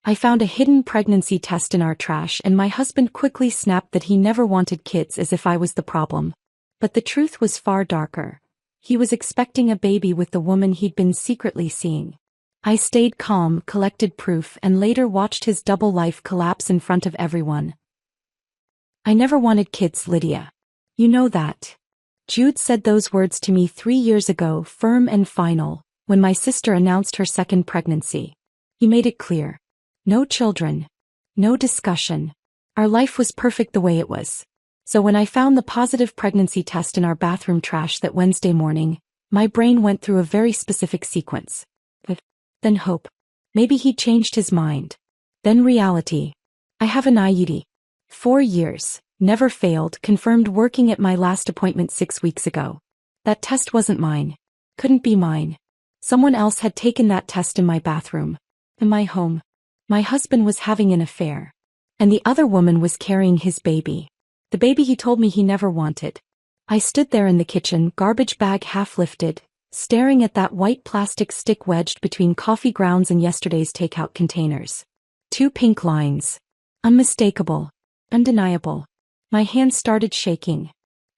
I found a hidden pregnancy test in our trash and my husband quickly snapped that he never wanted kids as if I was the problem. But the truth was far darker. He was expecting a baby with the woman he'd been secretly seeing. I stayed calm, collected proof, and later watched his double life collapse in front of everyone. I never wanted kids, Lydia. You know that. Jude said those words to me 3 years ago, firm and final, when my sister announced her second pregnancy. He made it clear. No children. No discussion. Our life was perfect the way it was. So when I found the positive pregnancy test in our bathroom trash that Wednesday morning, my brain went through a very specific sequence. Then hope. Maybe he'd changed his mind. Then reality. I have an IUD. 4 years, never failed, confirmed working at my last appointment 6 weeks ago. That test wasn't mine. Couldn't be mine. Someone else had taken that test in my bathroom. In my home. My husband was having an affair. And the other woman was carrying his baby. The baby he told me he never wanted. I stood there in the kitchen, garbage bag half lifted, staring at that white plastic stick wedged between coffee grounds and yesterday's takeout containers. 2 pink lines. Unmistakable. Undeniable. My hands started shaking.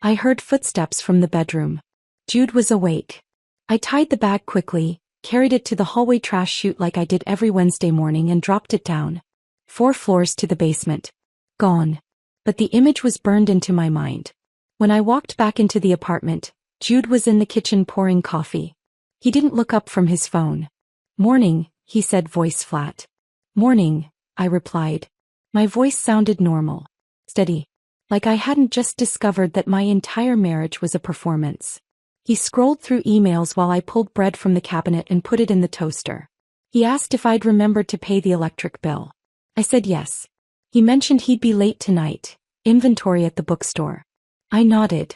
I heard footsteps from the bedroom. Jude was awake. I tied the bag quickly, carried it to the hallway trash chute like I did every Wednesday morning and dropped it down. 4 floors to the basement. Gone. But the image was burned into my mind. When I walked back into the apartment, Jude was in the kitchen pouring coffee. He didn't look up from his phone. "Morning," he said, voice flat. "Morning," I replied. My voice sounded normal. Steady. Like I hadn't just discovered that my entire marriage was a performance. He scrolled through emails while I pulled bread from the cabinet and put it in the toaster. He asked if I'd remembered to pay the electric bill. I said yes. He mentioned he'd be late tonight. Inventory at the bookstore. I nodded.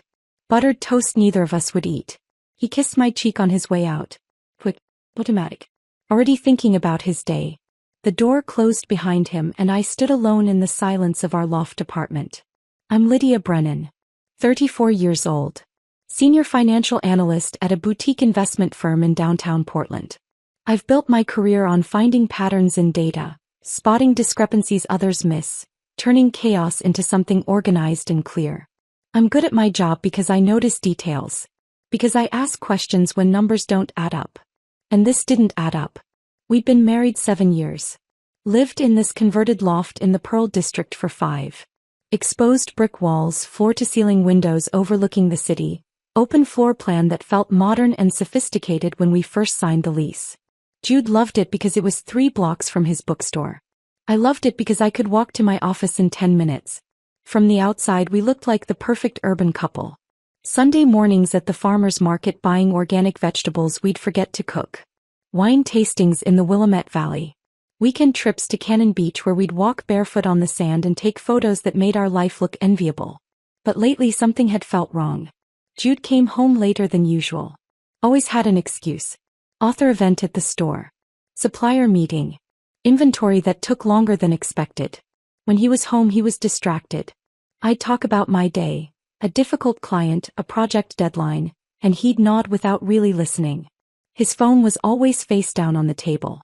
Buttered toast neither of us would eat. He kissed my cheek on his way out. Quick, automatic. Already thinking about his day. The door closed behind him and I stood alone in the silence of our loft apartment. I'm Lydia Brennan. 34 years old. Senior financial analyst at a boutique investment firm in downtown Portland. I've built my career on finding patterns in data, spotting discrepancies others miss, turning chaos into something organized and clear. I'm good at my job because I notice details. Because I ask questions when numbers don't add up. And this didn't add up. We'd been married 7 years. Lived in this converted loft in the Pearl District for 5. Exposed brick walls, floor-to-ceiling windows overlooking the city, open floor plan that felt modern and sophisticated when we first signed the lease. Jude loved it because it was 3 blocks from his bookstore. I loved it because I could walk to my office in 10 minutes. From the outside we looked like the perfect urban couple. Sunday mornings at the farmer's market buying organic vegetables we'd forget to cook. Wine tastings in the Willamette Valley. Weekend trips to Cannon Beach where we'd walk barefoot on the sand and take photos that made our life look enviable. But lately something had felt wrong. Jude came home later than usual. Always had an excuse. Author event at the store. Supplier meeting. Inventory that took longer than expected. When he was home he was distracted. I'd talk about my day, a difficult client, a project deadline, and he'd nod without really listening. His phone was always face down on the table.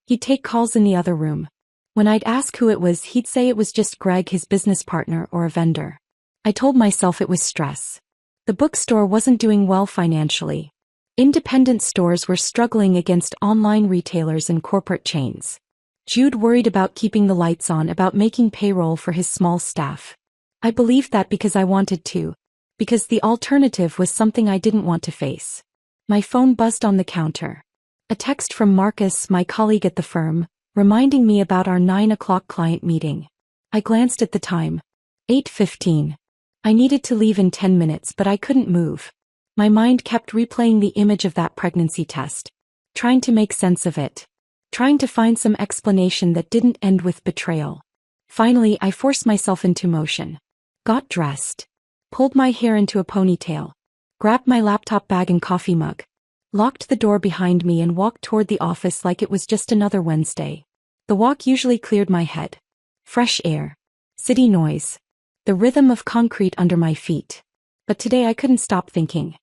He'd take calls in the other room. When I'd ask who it was he'd say it was just Greg, his business partner or a vendor. I told myself it was stress. The bookstore wasn't doing well financially. Independent stores were struggling against online retailers and corporate chains. Jude worried about keeping the lights on, about making payroll for his small staff. I believed that because I wanted to. Because the alternative was something I didn't want to face. My phone buzzed on the counter. A text from Marcus, my colleague at the firm, reminding me about our 9 o'clock client meeting. I glanced at the time. 8:15. I needed to leave in 10 minutes but I couldn't move. My mind kept replaying the image of that pregnancy test. Trying to make sense of it. Trying to find some explanation that didn't end with betrayal. Finally I forced myself into motion. Got dressed. Pulled my hair into a ponytail. Grabbed my laptop bag and coffee mug. Locked the door behind me and walked toward the office like it was just another Wednesday. The walk usually cleared my head. Fresh air. City noise. The rhythm of concrete under my feet. But today I couldn't stop thinking.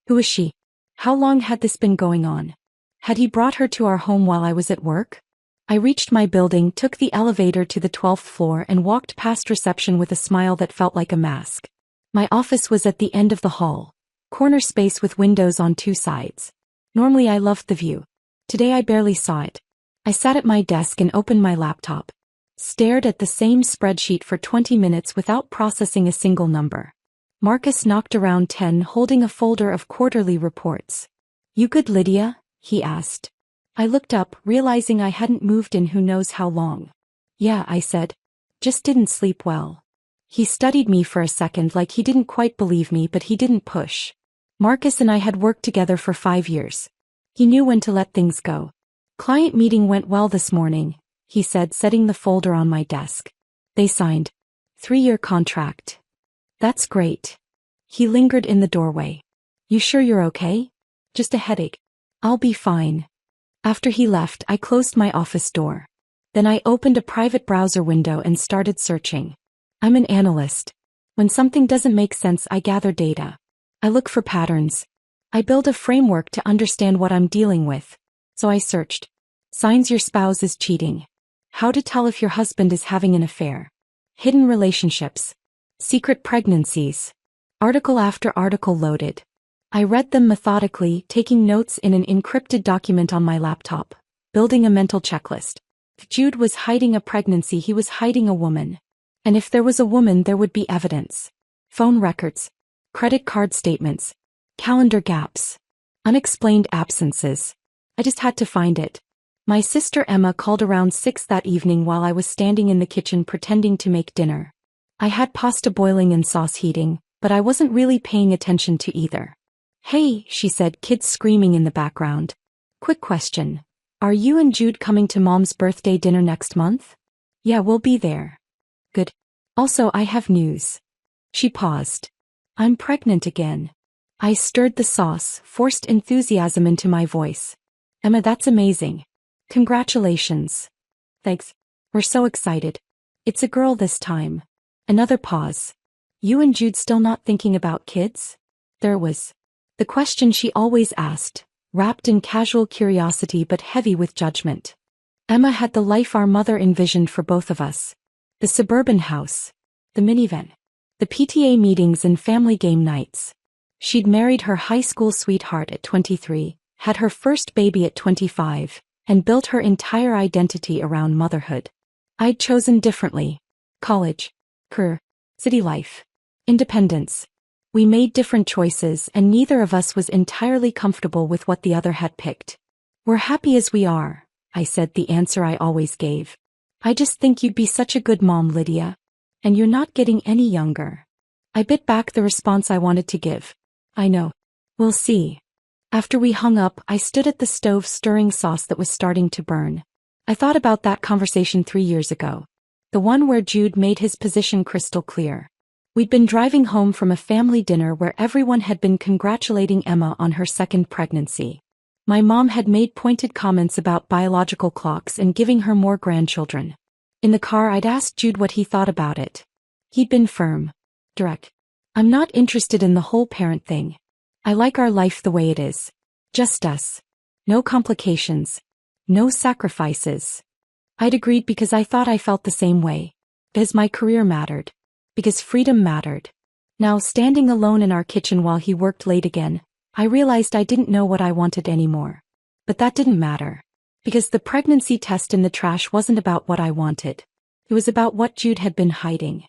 Who is she? How long had this been going on? Had he brought her to our home while I was at work? I reached my building, took the elevator to the 12th floor and walked past reception with a smile that felt like a mask. My office was at the end of the hall. Corner space with windows on two sides. Normally I loved the view. Today I barely saw it. I sat at my desk and opened my laptop. Stared at the same spreadsheet for 20 minutes without processing a single number. Marcus knocked around 10 holding a folder of quarterly reports. "You good, Lydia?" he asked. I looked up, realizing I hadn't moved in who knows how long. "Yeah," I said. "Just didn't sleep well." He studied me for a second like he didn't quite believe me, but he didn't push. Marcus and I had worked together for 5 years. He knew when to let things go. "Client meeting went well this morning," he said, setting the folder on my desk. "They signed. 3-year contract." "That's great." He lingered in the doorway. "You sure you're okay?" "Just a headache." "I'll be fine." After he left, I closed my office door. Then I opened a private browser window and started searching. I'm an analyst. When something doesn't make sense, I gather data. I look for patterns. I build a framework to understand what I'm dealing with. So I searched. Signs your spouse is cheating. How to tell if your husband is having an affair. Hidden relationships. Secret pregnancies. Article after article loaded. I read them methodically, taking notes in an encrypted document on my laptop, building a mental checklist. If Jude was hiding a pregnancy, he was hiding a woman. And if there was a woman, there would be evidence. Phone records. Credit card statements. Calendar gaps. Unexplained absences. I just had to find it. My sister Emma called around 6 that evening while I was standing in the kitchen pretending to make dinner. I had pasta boiling and sauce heating, but I wasn't really paying attention to either. "Hey," she said, kids screaming in the background. "Quick question. Are you and Jude coming to Mom's birthday dinner next month?" "Yeah, we'll be there." "Good. Also, I have news." She paused. "I'm pregnant again." I stirred the sauce, forced enthusiasm into my voice. "Emma, that's amazing. Congratulations." "Thanks. We're so excited. It's a girl this time." Another pause. "You and Jude still not thinking about kids?" There was. The question she always asked, wrapped in casual curiosity but heavy with judgment. Emma had the life our mother envisioned for both of us. The suburban house. The minivan. The PTA meetings and family game nights. She'd married her high school sweetheart at 23, had her first baby at 25, and built her entire identity around motherhood. I'd chosen differently. College. Career. City life. Independence. We made different choices and neither of us was entirely comfortable with what the other had picked. "We're happy as we are," I said, the answer I always gave. "I just think you'd be such a good mom, Lydia. And you're not getting any younger." I bit back the response I wanted to give. "I know. We'll see." After we hung up, I stood at the stove stirring sauce that was starting to burn. I thought about that conversation 3 years ago. The one where Jude made his position crystal clear. We'd been driving home from a family dinner where everyone had been congratulating Emma on her second pregnancy. My mom had made pointed comments about biological clocks and giving her more grandchildren. In the car, I'd asked Jude what he thought about it. He'd been firm. Direct. "I'm not interested in the whole parent thing. I like our life the way it is. Just us. No complications. No sacrifices." I'd agreed because I thought I felt the same way. Because my career mattered. Because freedom mattered. Now, standing alone in our kitchen while he worked late again, I realized I didn't know what I wanted anymore. But that didn't matter. Because the pregnancy test in the trash wasn't about what I wanted. It was about what Jude had been hiding.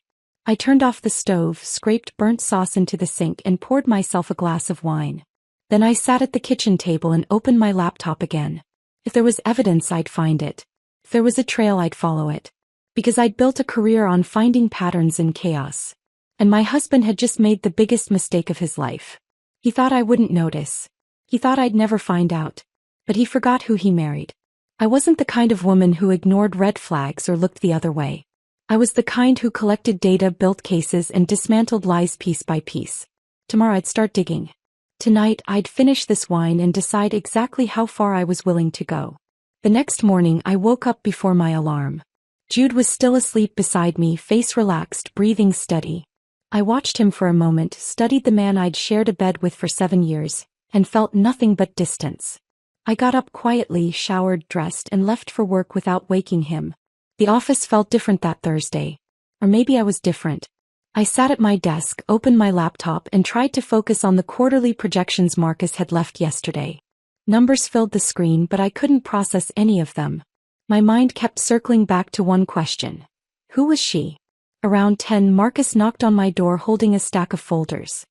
I turned off the stove, scraped burnt sauce into the sink and poured myself a glass of wine. Then I sat at the kitchen table and opened my laptop again. If there was evidence, I'd find it. If there was a trail, I'd follow it. Because I'd built a career on finding patterns in chaos. And my husband had just made the biggest mistake of his life. He thought I wouldn't notice. He thought I'd never find out. But he forgot who he married. I wasn't the kind of woman who ignored red flags or looked the other way. I was the kind who collected data, built cases, and dismantled lies piece by piece. Tomorrow I'd start digging. Tonight I'd finish this wine and decide exactly how far I was willing to go. The next morning I woke up before my alarm. Jude was still asleep beside me, face relaxed, breathing steady. I watched him for a moment, studied the man I'd shared a bed with for 7 years, and felt nothing but distance. I got up quietly, showered, dressed, and left for work without waking him. The office felt different that Thursday. Or maybe I was different. I sat at my desk, opened my laptop, and tried to focus on the quarterly projections Marcus had left yesterday. Numbers filled the screen, but I couldn't process any of them. My mind kept circling back to one question. Who was she? Around 10, Marcus knocked on my door holding a stack of folders.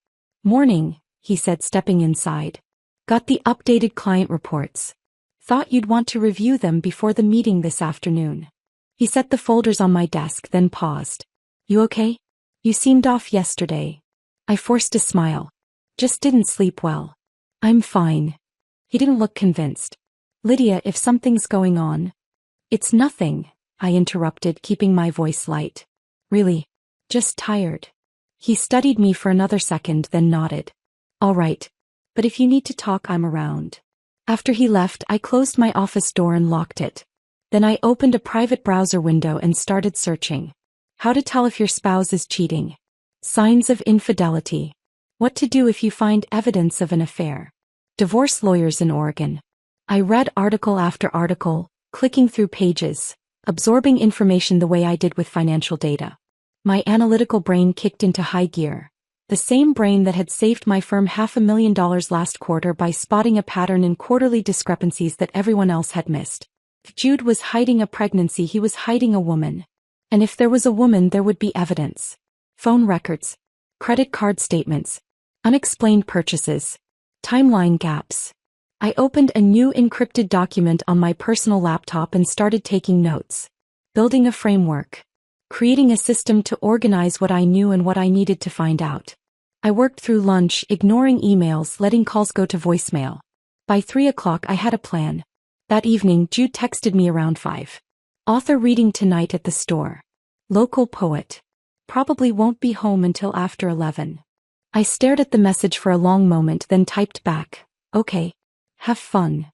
"Morning," he said, stepping inside. "Got the updated client reports. Thought you'd want to review them before the meeting this afternoon." He set the folders on my desk, then paused. "You okay? You seemed off yesterday." I forced a smile. "Just didn't sleep well." "I'm fine." He didn't look convinced. "Lydia, if something's going on..." "It's nothing," I interrupted, keeping my voice light. "Really? Just tired." He studied me for another second, then nodded. "All right. But if you need to talk, I'm around." After he left, I closed my office door and locked it. Then I opened a private browser window and started searching. How to tell if your spouse is cheating. Signs of infidelity. What to do if you find evidence of an affair. Divorce lawyers in Oregon. I read article after article, clicking through pages, absorbing information the way I did with financial data. My analytical brain kicked into high gear. The same brain that had saved my firm $500,000 last quarter by spotting a pattern in quarterly discrepancies that everyone else had missed. If Jude was hiding a pregnancy, he was hiding a woman. And if there was a woman, there would be evidence. Phone records, credit card statements, unexplained purchases, timeline gaps. I opened a new encrypted document on my personal laptop and started taking notes. Building a framework. Creating a system to organize what I knew and what I needed to find out. I worked through lunch, ignoring emails, letting calls go to voicemail. By 3 o'clock I had a plan. That evening, Jude texted me around 5. "Author reading tonight at the store. Local poet. Probably won't be home until after 11. I stared at the message for a long moment, then typed back, "Okay. Have fun."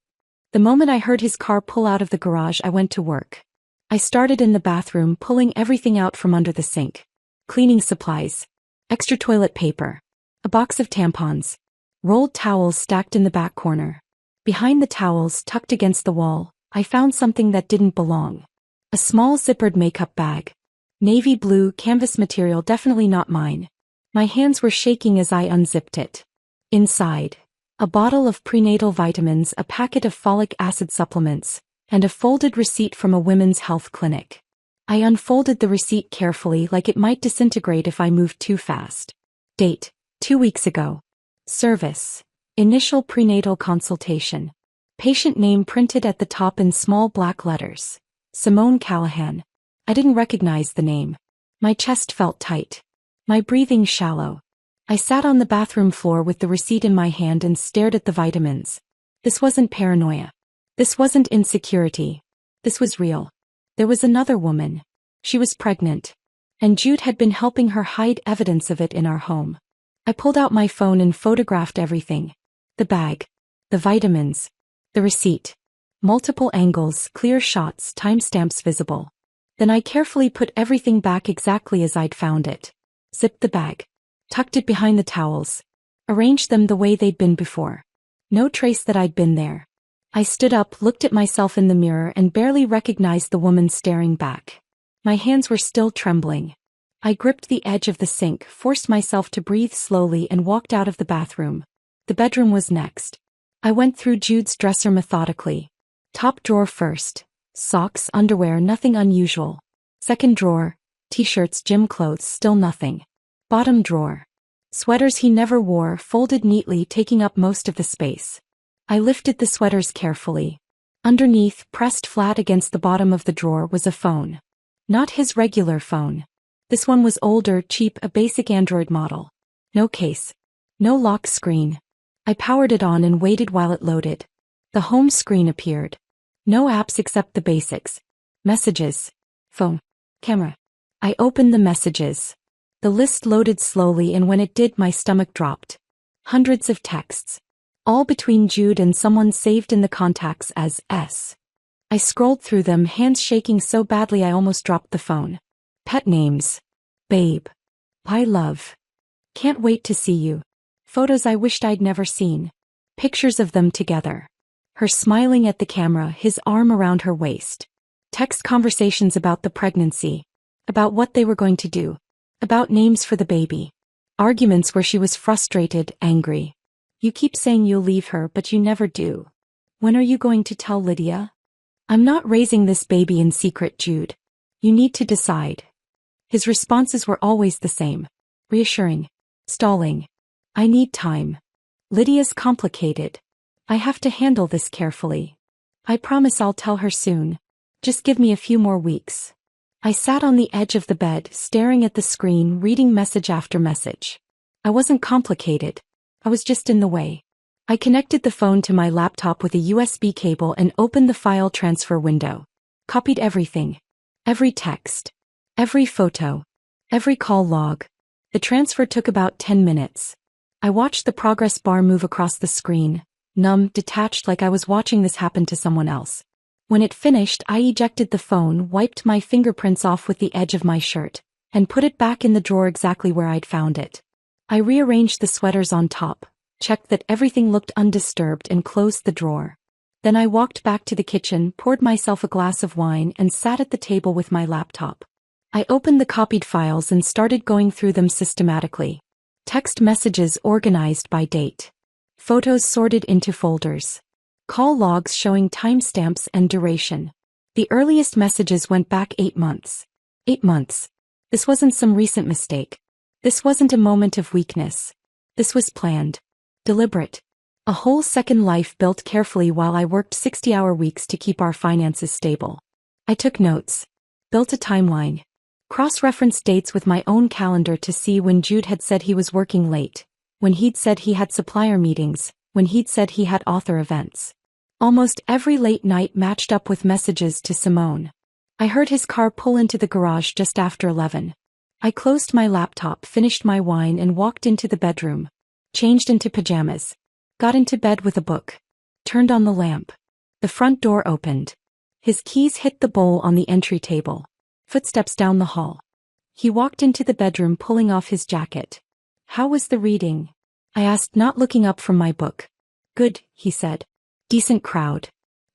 The moment I heard his car pull out of the garage, I went to work. I started in the bathroom, pulling everything out from under the sink. Cleaning supplies. Extra toilet paper. A box of tampons. Rolled towels stacked in the back corner. Behind the towels, tucked against the wall, I found something that didn't belong. A small zippered makeup bag. Navy blue canvas material, definitely not mine. My hands were shaking as I unzipped it. Inside, a bottle of prenatal vitamins, a packet of folic acid supplements, and a folded receipt from a women's health clinic. I unfolded the receipt carefully, like it might disintegrate if I moved too fast. Date: 2 weeks ago. Service: initial prenatal consultation. Patient name printed at the top in small black letters. Simone Callahan. I didn't recognize the name. My chest felt tight. My breathing shallow. I sat on the bathroom floor with the receipt in my hand and stared at the vitamins. This wasn't paranoia. This wasn't insecurity. This was real. There was another woman. She was pregnant. And Jude had been helping her hide evidence of it in our home. I pulled out my phone and photographed everything. The bag. The vitamins. The receipt. Multiple angles, clear shots, timestamps visible. Then I carefully put everything back exactly as I'd found it. Zipped the bag. Tucked it behind the towels. Arranged them the way they'd been before. No trace that I'd been there. I stood up, looked at myself in the mirror, and barely recognized the woman staring back. My hands were still trembling. I gripped the edge of the sink, forced myself to breathe slowly, and walked out of the bathroom. The bedroom was next. I went through Jude's dresser methodically. Top drawer first. Socks, underwear, nothing unusual. Second drawer. T-shirts, gym clothes, still nothing. Bottom drawer. Sweaters he never wore, folded neatly, taking up most of the space. I lifted the sweaters carefully. Underneath, pressed flat against the bottom of the drawer, was a phone. Not his regular phone. This one was older, cheap, a basic Android model. No case. No lock screen. I powered it on and waited while it loaded. The home screen appeared. No apps except the basics. Messages. Phone. Camera. I opened the messages. The list loaded slowly, and when it did, my stomach dropped. Hundreds of texts. All between Jude and someone saved in the contacts as S. I scrolled through them, hands shaking so badly I almost dropped the phone. Pet names. Babe. I love. Can't wait to see you. Photos I wished I'd never seen. Pictures of them together. Her smiling at the camera, his arm around her waist. Text conversations about the pregnancy. About what they were going to do. About names for the baby. Arguments where she was frustrated, angry. You keep saying you'll leave her, but you never do. When are you going to tell Lydia? I'm not raising this baby in secret, Jude. You need to decide. His responses were always the same. Reassuring. Stalling. I need time. Lydia's complicated. I have to handle this carefully. I promise I'll tell her soon. Just give me a few more weeks. I sat on the edge of the bed, staring at the screen, reading message after message. I wasn't complicated. I was just in the way. I connected the phone to my laptop with a USB cable and opened the file transfer window. Copied everything. Every text. Every photo. Every call log. The transfer took about 10 minutes. I watched the progress bar move across the screen, numb, detached, like I was watching this happen to someone else. When it finished, I ejected the phone, wiped my fingerprints off with the edge of my shirt, and put it back in the drawer exactly where I'd found it. I rearranged the sweaters on top, checked that everything looked undisturbed, and closed the drawer. Then I walked back to the kitchen, poured myself a glass of wine, and sat at the table with my laptop. I opened the copied files and started going through them systematically. Text messages organized by date. Photos sorted into folders. Call logs showing timestamps and duration. The earliest messages went back 8 months. 8 months. This wasn't some recent mistake. This wasn't a moment of weakness. This was planned. Deliberate. A whole second life built carefully while I worked 60-hour weeks to keep our finances stable. I took notes. Built a timeline. Cross-referenced dates with my own calendar to see when Jude had said he was working late, when he'd said he had supplier meetings, when he'd said he had author events. Almost every late night matched up with messages to Simone. I heard his car pull into the garage just after 11. I closed my laptop, finished my wine, and walked into the bedroom. Changed into pajamas. Got into bed with a book. Turned on the lamp. The front door opened. His keys hit the bowl on the entry table. Footsteps down the hall. He walked into the bedroom, pulling off his jacket. How was the reading? I asked, not looking up from my book. Good, he said. Decent crowd.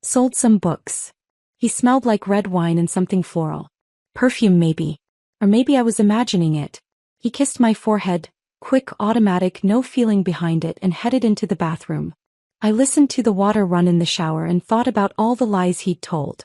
Sold some books. He smelled like red wine and something floral. Perfume maybe. Or maybe I was imagining it. He kissed my forehead, quick, automatic, no feeling behind it, and headed into the bathroom. I listened to the water run in the shower and thought about all the lies he'd told.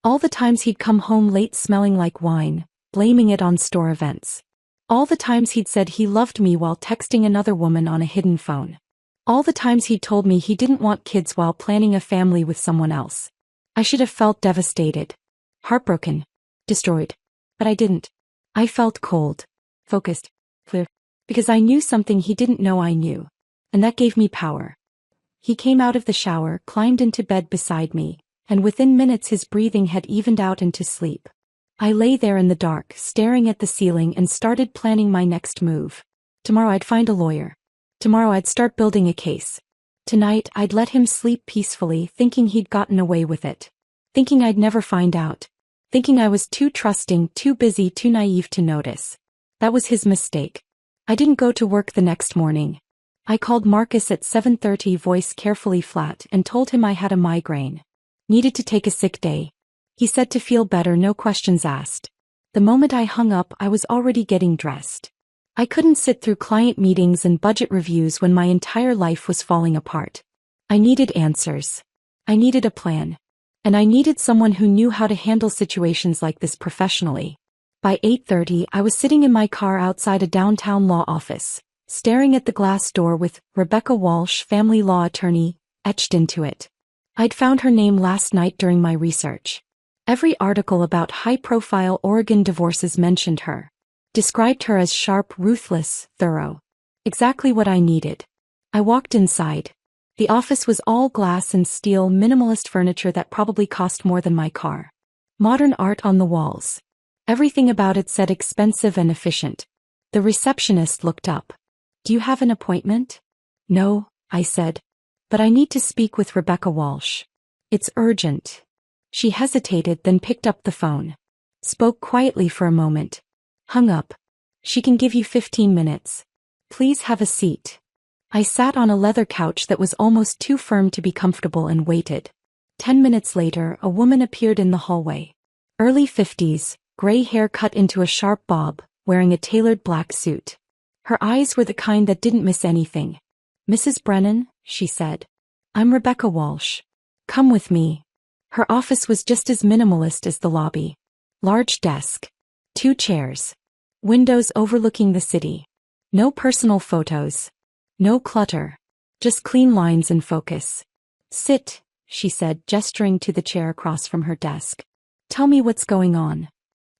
All the times he'd come home late smelling like wine, blaming it on store events. All the times he'd said he loved me while texting another woman on a hidden phone. All the times he'd told me he didn't want kids while planning a family with someone else. I should have felt devastated. Heartbroken. Destroyed. But I didn't. I felt cold. Focused. Clear. Because I knew something he didn't know I knew. And that gave me power. He came out of the shower, climbed into bed beside me, and within minutes his breathing had evened out into sleep. I lay there in the dark, staring at the ceiling, and started planning my next move. Tomorrow I'd find a lawyer. Tomorrow I'd start building a case. Tonight I'd let him sleep peacefully, thinking he'd gotten away with it. Thinking I'd never find out. Thinking I was too trusting, too busy, too naive to notice. That was his mistake. I didn't go to work the next morning. I called Marcus at 7:30, voice carefully flat, and told him I had a migraine. Needed to take a sick day. He said to feel better, no questions asked. The moment I hung up, I was already getting dressed. I couldn't sit through client meetings and budget reviews when my entire life was falling apart. I needed answers. I needed a plan. And I needed someone who knew how to handle situations like this professionally. By 8:30, I was sitting in my car outside a downtown law office, staring at the glass door with Rebecca Walsh, family law attorney, etched into it. I'd found her name last night during my research. Every article about high-profile Oregon divorces mentioned her. Described her as sharp, ruthless, thorough. Exactly what I needed. I walked inside. The office was all glass and steel, minimalist furniture that probably cost more than my car. Modern art on the walls. Everything about it said expensive and efficient. The receptionist looked up. Do you have an appointment? No, I said. But I need to speak with Rebecca Walsh. It's urgent. She hesitated, then picked up the phone. Spoke quietly for a moment. Hung up. She can give you 15 minutes. Please have a seat. I sat on a leather couch that was almost too firm to be comfortable and waited. 10 minutes later, a woman appeared in the hallway. Early 50s, gray hair cut into a sharp bob, wearing a tailored black suit. Her eyes were the kind that didn't miss anything. "Mrs. Brennan," she said. "I'm Rebecca Walsh. Come with me." Her office was just as minimalist as the lobby. Large desk. 2 chairs. Windows overlooking the city. No personal photos. No clutter. Just clean lines and focus. "Sit," she said, gesturing to the chair across from her desk. "Tell me what's going on."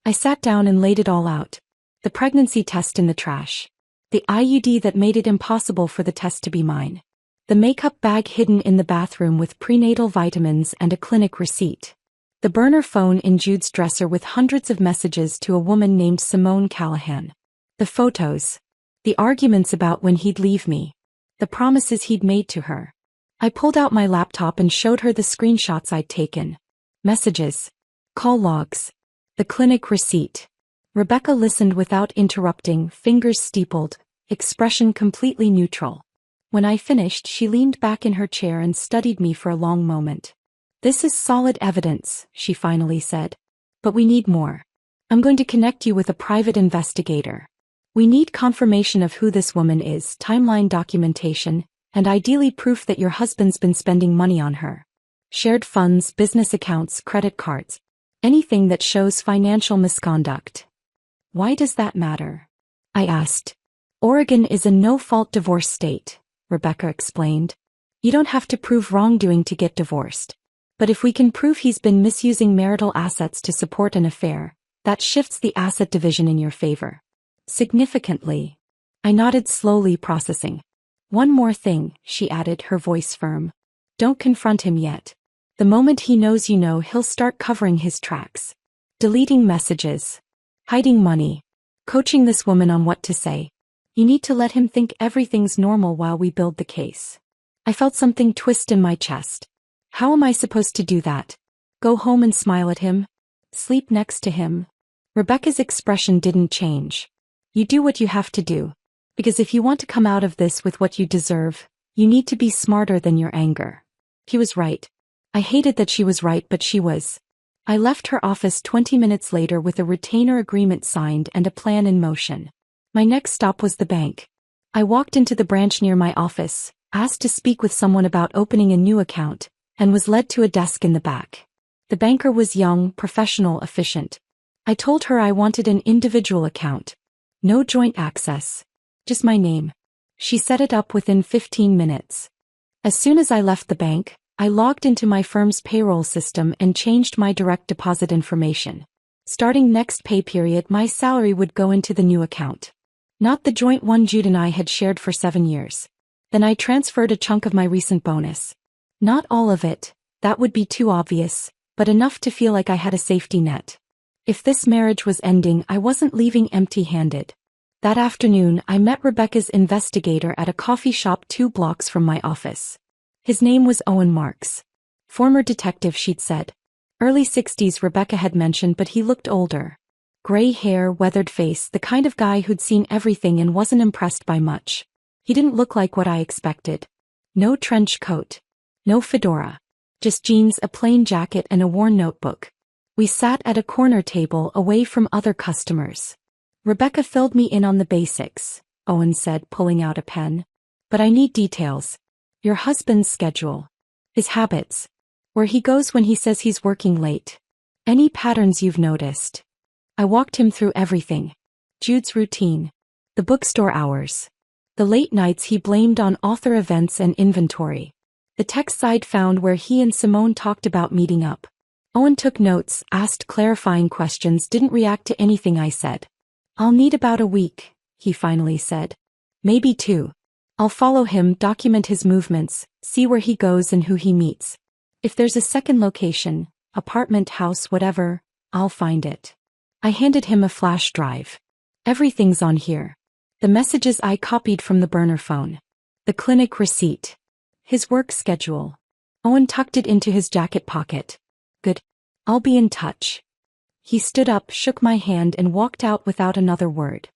I sat down and laid it all out. The pregnancy test in the trash. The IUD that made it impossible for the test to be mine. The makeup bag hidden in the bathroom with prenatal vitamins and a clinic receipt. The burner phone in Jude's dresser with hundreds of messages to a woman named Simone Callahan. The photos. The arguments about when he'd leave me. The promises he'd made to her. I pulled out my laptop and showed her the screenshots I'd taken. Messages. Call logs. The clinic receipt. Rebecca listened without interrupting, fingers steepled, expression completely neutral. When I finished, she leaned back in her chair and studied me for a long moment. "This is solid evidence," she finally said. "But we need more. I'm going to connect you with a private investigator. We need confirmation of who this woman is, timeline documentation, and ideally proof that your husband's been spending money on her. Shared funds, business accounts, credit cards. Anything that shows financial misconduct." "Why does that matter?" I asked. "Oregon is a no-fault divorce state," Rebecca explained. "You don't have to prove wrongdoing to get divorced. But if we can prove he's been misusing marital assets to support an affair, that shifts the asset division in your favor. Significantly." I nodded slowly, processing. "One more thing," she added, her voice firm. "Don't confront him yet. The moment he knows you know, he'll start covering his tracks. Deleting messages. Hiding money. Coaching this woman on what to say. You need to let him think everything's normal while we build the case." I felt something twist in my chest. How am I supposed to do that? Go home and smile at him? Sleep next to him? Rebecca's expression didn't change. "You do what you have to do. Because if you want to come out of this with what you deserve, you need to be smarter than your anger." He was right. I hated that she was right, but she was. I left her office 20 minutes later with a retainer agreement signed and a plan in motion. My next stop was the bank. I walked into the branch near my office, asked to speak with someone about opening a new account, and was led to a desk in the back. The banker was young, professional, efficient. I told her I wanted an individual account. No joint access. Just my name. She set it up within 15 minutes. As soon as I left the bank, I logged into my firm's payroll system and changed my direct deposit information. Starting next pay period, my salary would go into the new account. Not the joint one Jude and I had shared for 7 years. Then I transferred a chunk of my recent bonus. Not all of it, that would be too obvious, but enough to feel like I had a safety net. If this marriage was ending, I wasn't leaving empty-handed. That afternoon, I met Rebecca's investigator at a coffee shop 2 blocks from my office. His name was Owen Marks. Former detective, she'd said. Early 60s, Rebecca had mentioned, but he looked older. Gray hair, weathered face, the kind of guy who'd seen everything and wasn't impressed by much. He didn't look like what I expected. No trench coat. No fedora. Just jeans, a plain jacket, and a worn notebook. We sat at a corner table away from other customers. "Rebecca filled me in on the basics," Owen said, pulling out a pen. "But I need details. Your husband's schedule. His habits. Where he goes when he says he's working late. Any patterns you've noticed." I walked him through everything. Jude's routine. The bookstore hours. The late nights he blamed on author events and inventory. The texts I'd found where he and Simone talked about meeting up. Owen took notes, asked clarifying questions, didn't react to anything I said. "I'll need about a week," he finally said. "Maybe 2. I'll follow him, document his movements, see where he goes and who he meets. If there's a second location, apartment, house, whatever, I'll find it." I handed him a flash drive. "Everything's on here. The messages I copied from the burner phone. The clinic receipt. His work schedule." Owen tucked it into his jacket pocket. "Good. I'll be in touch." He stood up, shook my hand, and walked out without another word.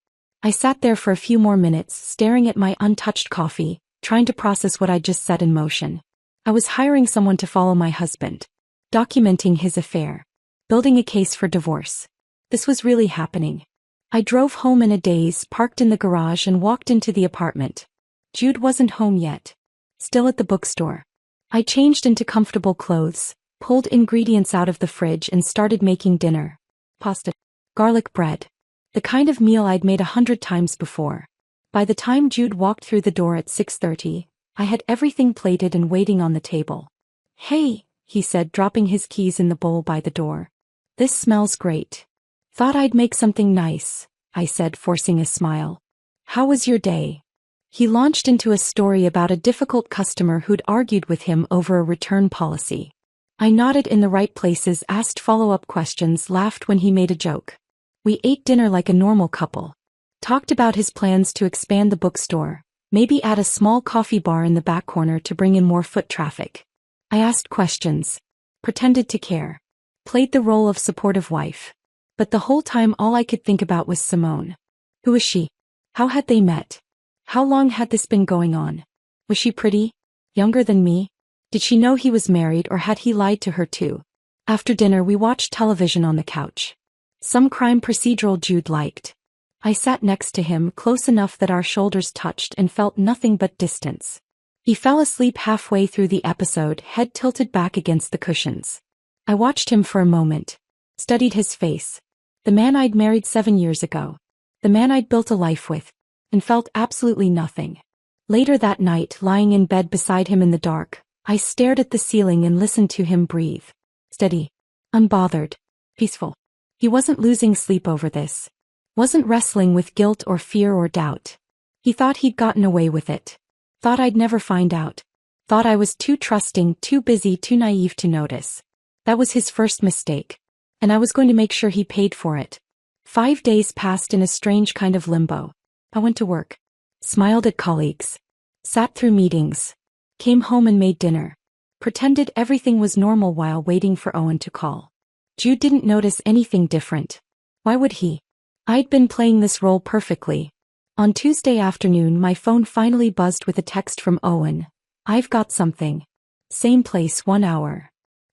I sat there for a few more minutes, staring at my untouched coffee, trying to process what I'd just set in motion. I was hiring someone to follow my husband, documenting his affair, building a case for divorce. This was really happening. I drove home in a daze, parked in the garage and walked into the apartment. Jude wasn't home yet. Still at the bookstore. I changed into comfortable clothes, pulled ingredients out of the fridge and started making dinner. Pasta. Garlic bread. The kind of meal I'd made 100 times before. By the time Jude walked through the door at 6:30, I had everything plated and waiting on the table. "Hey," he said, dropping his keys in the bowl by the door. "This smells great." "Thought I'd make something nice," I said, forcing a smile. "How was your day?" He launched into a story about a difficult customer who'd argued with him over a return policy. I nodded in the right places, asked follow-up questions, laughed when he made a joke. We ate dinner like a normal couple. Talked about his plans to expand the bookstore, maybe add a small coffee bar in the back corner to bring in more foot traffic. I asked questions, pretended to care, played the role of supportive wife. But the whole time all I could think about was Simone. Who was she? How had they met? How long had this been going on? Was she pretty? Younger than me? Did she know he was married or had he lied to her too? After dinner we watched television on the couch. Some crime procedural Jude liked. I sat next to him, close enough that our shoulders touched and felt nothing but distance. He fell asleep halfway through the episode, head tilted back against the cushions. I watched him for a moment. Studied his face. The man I'd married 7 years ago. The man I'd built a life with. And felt absolutely nothing. Later that night, lying in bed beside him in the dark, I stared at the ceiling and listened to him breathe. Steady. Unbothered. Peaceful. He wasn't losing sleep over this. Wasn't wrestling with guilt or fear or doubt. He thought he'd gotten away with it. Thought I'd never find out. Thought I was too trusting, too busy, too naive to notice. That was his first mistake. And I was going to make sure he paid for it. 5 days passed in a strange kind of limbo. I went to work. Smiled at colleagues. Sat through meetings. Came home and made dinner. Pretended everything was normal while waiting for Owen to call. Jude didn't notice anything different. Why would he? I'd been playing this role perfectly. On Tuesday afternoon my phone finally buzzed with a text from Owen. "I've got something. Same place, 1 hour."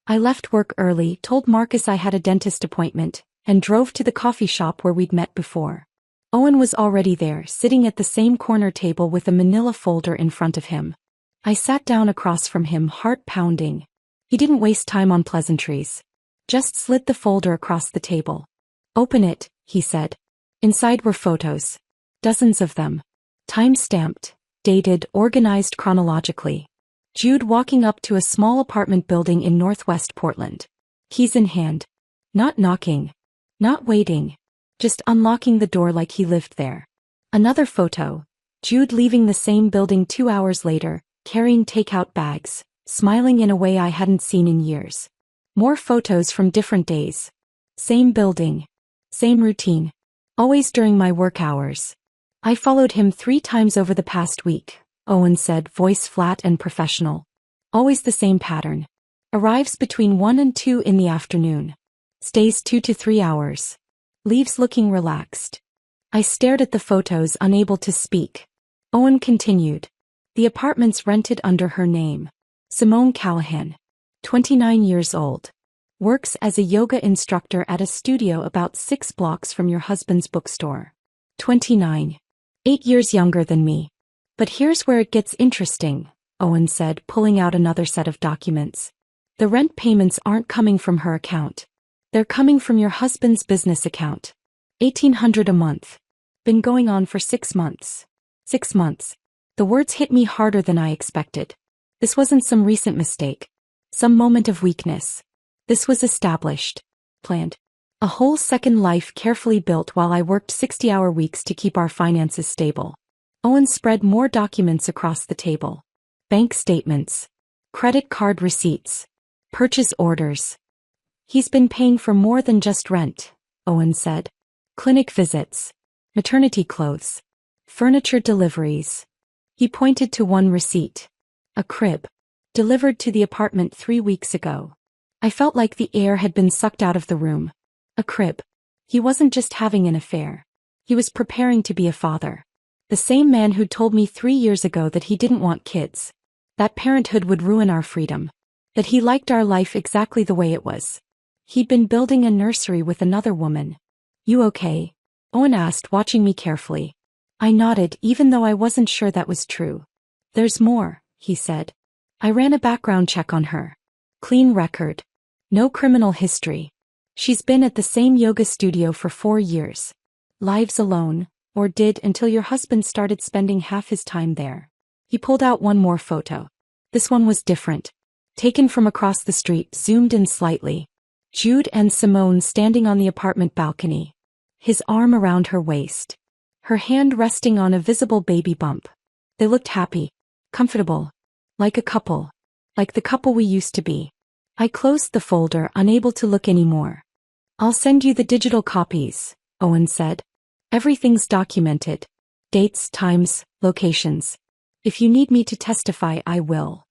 I left work early, told Marcus I had a dentist appointment, and drove to the coffee shop where we'd met before. Owen was already there, sitting at the same corner table with a manila folder in front of him. I sat down across from him, heart pounding. He didn't waste time on pleasantries. Just slid the folder across the table. "Open it," he said. Inside were photos. Dozens of them. Time-stamped, dated, organized chronologically. Jude walking up to a small apartment building in northwest Portland. Keys in hand. Not knocking. Not waiting. Just unlocking the door like he lived there. Another photo. Jude leaving the same building 2 hours later, carrying takeout bags, smiling in a way I hadn't seen in years. More photos from different days. Same building. Same routine. Always during my work hours. "I followed him 3 times over the past week," Owen said, voice flat and professional. "Always the same pattern. Arrives between 1 and 2 in the afternoon. Stays 2 to 3 hours. Leaves looking relaxed." I stared at the photos, unable to speak. Owen continued. "The apartment's rented under her name. Simone Callahan. 29 years old. Works as a yoga instructor at a studio about 6 blocks from your husband's bookstore. 29. 8 years younger than me. But here's where it gets interesting," Owen said, pulling out another set of documents. "The rent payments aren't coming from her account. They're coming from your husband's business account. $1,800 a month. Been going on for 6 months. 6 months. The words hit me harder than I expected. This wasn't some recent mistake. Some moment of weakness. This was established. Planned. A whole second life carefully built while I worked 60-hour weeks to keep our finances stable." Owen spread more documents across the table. Bank statements. Credit card receipts. Purchase orders. "He's been paying for more than just rent," Owen said. "Clinic visits. Maternity clothes. Furniture deliveries." He pointed to one receipt. A crib. Delivered to the apartment 3 weeks ago. I felt like the air had been sucked out of the room. A crib. He wasn't just having an affair. He was preparing to be a father. The same man who'd told me 3 years ago that he didn't want kids. That parenthood would ruin our freedom. That he liked our life exactly the way it was. He'd been building a nursery with another woman. You okay? Owen asked, watching me carefully. I nodded, even though I wasn't sure that was true. There's more, he said. I ran a background check on her. Clean record. No criminal history. She's been at the same yoga studio for 4 years. Lives alone, or did until your husband started spending half his time there. He pulled out one more photo. This one was different. Taken from across the street, zoomed in slightly. Jude and Simone standing on the apartment balcony. His arm around her waist. Her hand resting on a visible baby bump. They looked happy. Comfortable. Like a couple. Like the couple we used to be. I closed the folder, unable to look anymore. I'll send you the digital copies, Owen said. Everything's documented. Dates, times, locations. If you need me to testify, I will.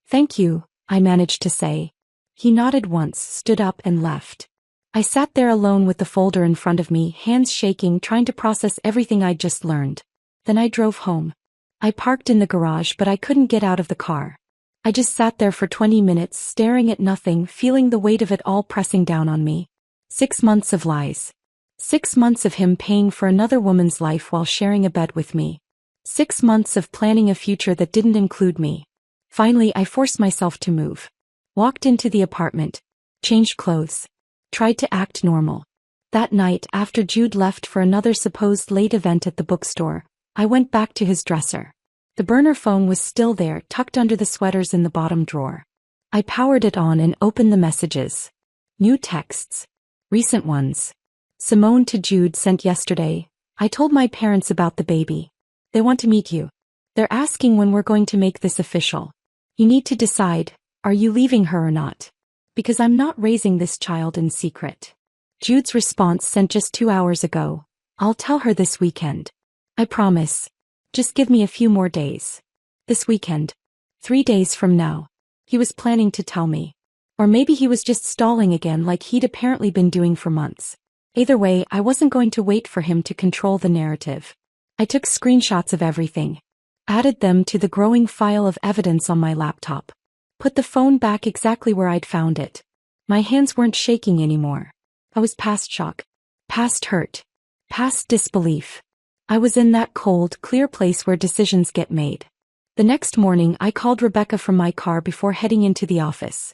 Thank you, I managed to say. He nodded once, stood up and left. I sat there alone with the folder in front of me, hands shaking, trying to process everything I'd just learned. Then I drove home. I parked in the garage, but I couldn't get out of the car. I just sat there for 20 minutes, staring at nothing, feeling the weight of it all pressing down on me. 6 months of lies. 6 months of him paying for another woman's life while sharing a bed with me. 6 months of planning a future that didn't include me. Finally, I forced myself to move. Walked into the apartment. Changed clothes. Tried to act normal. That night, after Jude left for another supposed late event at the bookstore, I went back to his dresser. The burner phone was still there, tucked under the sweaters in the bottom drawer. I powered it on and opened the messages. New texts. Recent ones. Simone to Jude sent yesterday. I told my parents about the baby. They want to meet you. They're asking when we're going to make this official. You need to decide, are you leaving her or not? Because I'm not raising this child in secret. Jude's response sent just 2 hours ago. I'll tell her this weekend. I promise. Just give me a few more days. This weekend. 3 days from now. He was planning to tell me. Or maybe he was just stalling again like he'd apparently been doing for months. Either way, I wasn't going to wait for him to control the narrative. I took screenshots of everything. Added them to the growing file of evidence on my laptop. Put the phone back exactly where I'd found it. My hands weren't shaking anymore. I was past shock. Past hurt. Past disbelief. I was in that cold, clear place where decisions get made. The next morning, I called Rebecca from my car before heading into the office.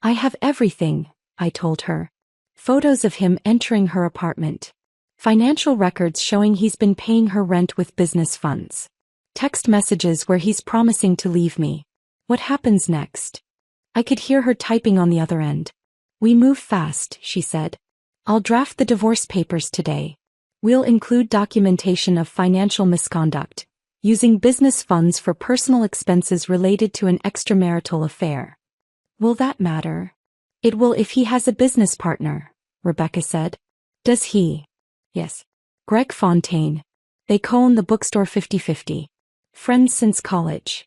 I have everything, I told her. Photos of him entering her apartment. Financial records showing he's been paying her rent with business funds. Text messages where he's promising to leave me. What happens next? I could hear her typing on the other end. We move fast, she said. I'll draft the divorce papers today. We'll include documentation of financial misconduct, using business funds for personal expenses related to an extramarital affair. Will that matter? It will if he has a business partner, Rebecca said. Does he? Yes. Greg Fontaine. They co-own the bookstore 50/50. Friends since college.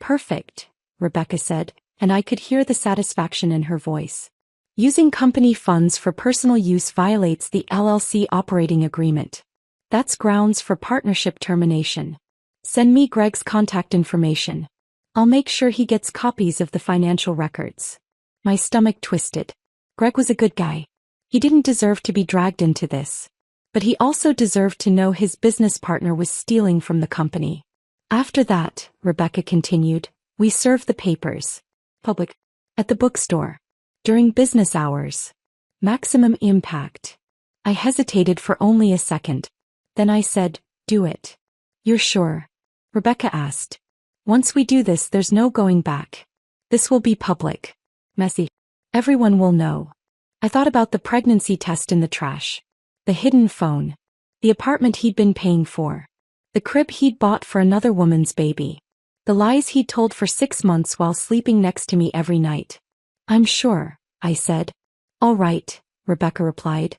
Perfect, Rebecca said, and I could hear the satisfaction in her voice. Using company funds for personal use violates the LLC operating agreement. That's grounds for partnership termination. Send me Greg's contact information. I'll make sure he gets copies of the financial records. My stomach twisted. Greg was a good guy. He didn't deserve to be dragged into this. But he also deserved to know his business partner was stealing from the company. After that, Rebecca continued, we served the papers. Public. At the bookstore. During business hours. Maximum impact. I hesitated for only a second. Then I said, do it. You're sure? Rebecca asked. Once we do this, there's no going back. This will be public. Messy. Everyone will know. I thought about the pregnancy test in the trash. The hidden phone. The apartment he'd been paying for. The crib he'd bought for another woman's baby. The lies he'd told for 6 months while sleeping next to me every night. I'm sure, I said. All right, Rebecca replied.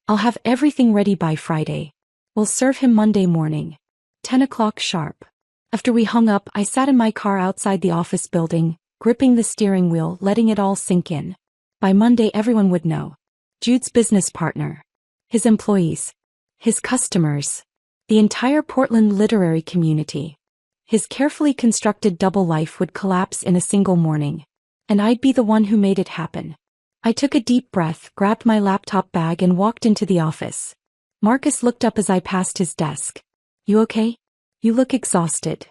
I'll have everything ready by Friday. We'll serve him Monday morning. 10 o'clock sharp. After we hung up, I sat in my car outside the office building, gripping the steering wheel, letting it all sink in. By Monday everyone would know. Jude's business partner. His employees. His customers. The entire Portland literary community. His carefully constructed double life would collapse in a single morning. And I'd be the one who made it happen. I took a deep breath, grabbed my laptop bag and walked into the office. Marcus looked up as I passed his desk. "You okay? You look exhausted."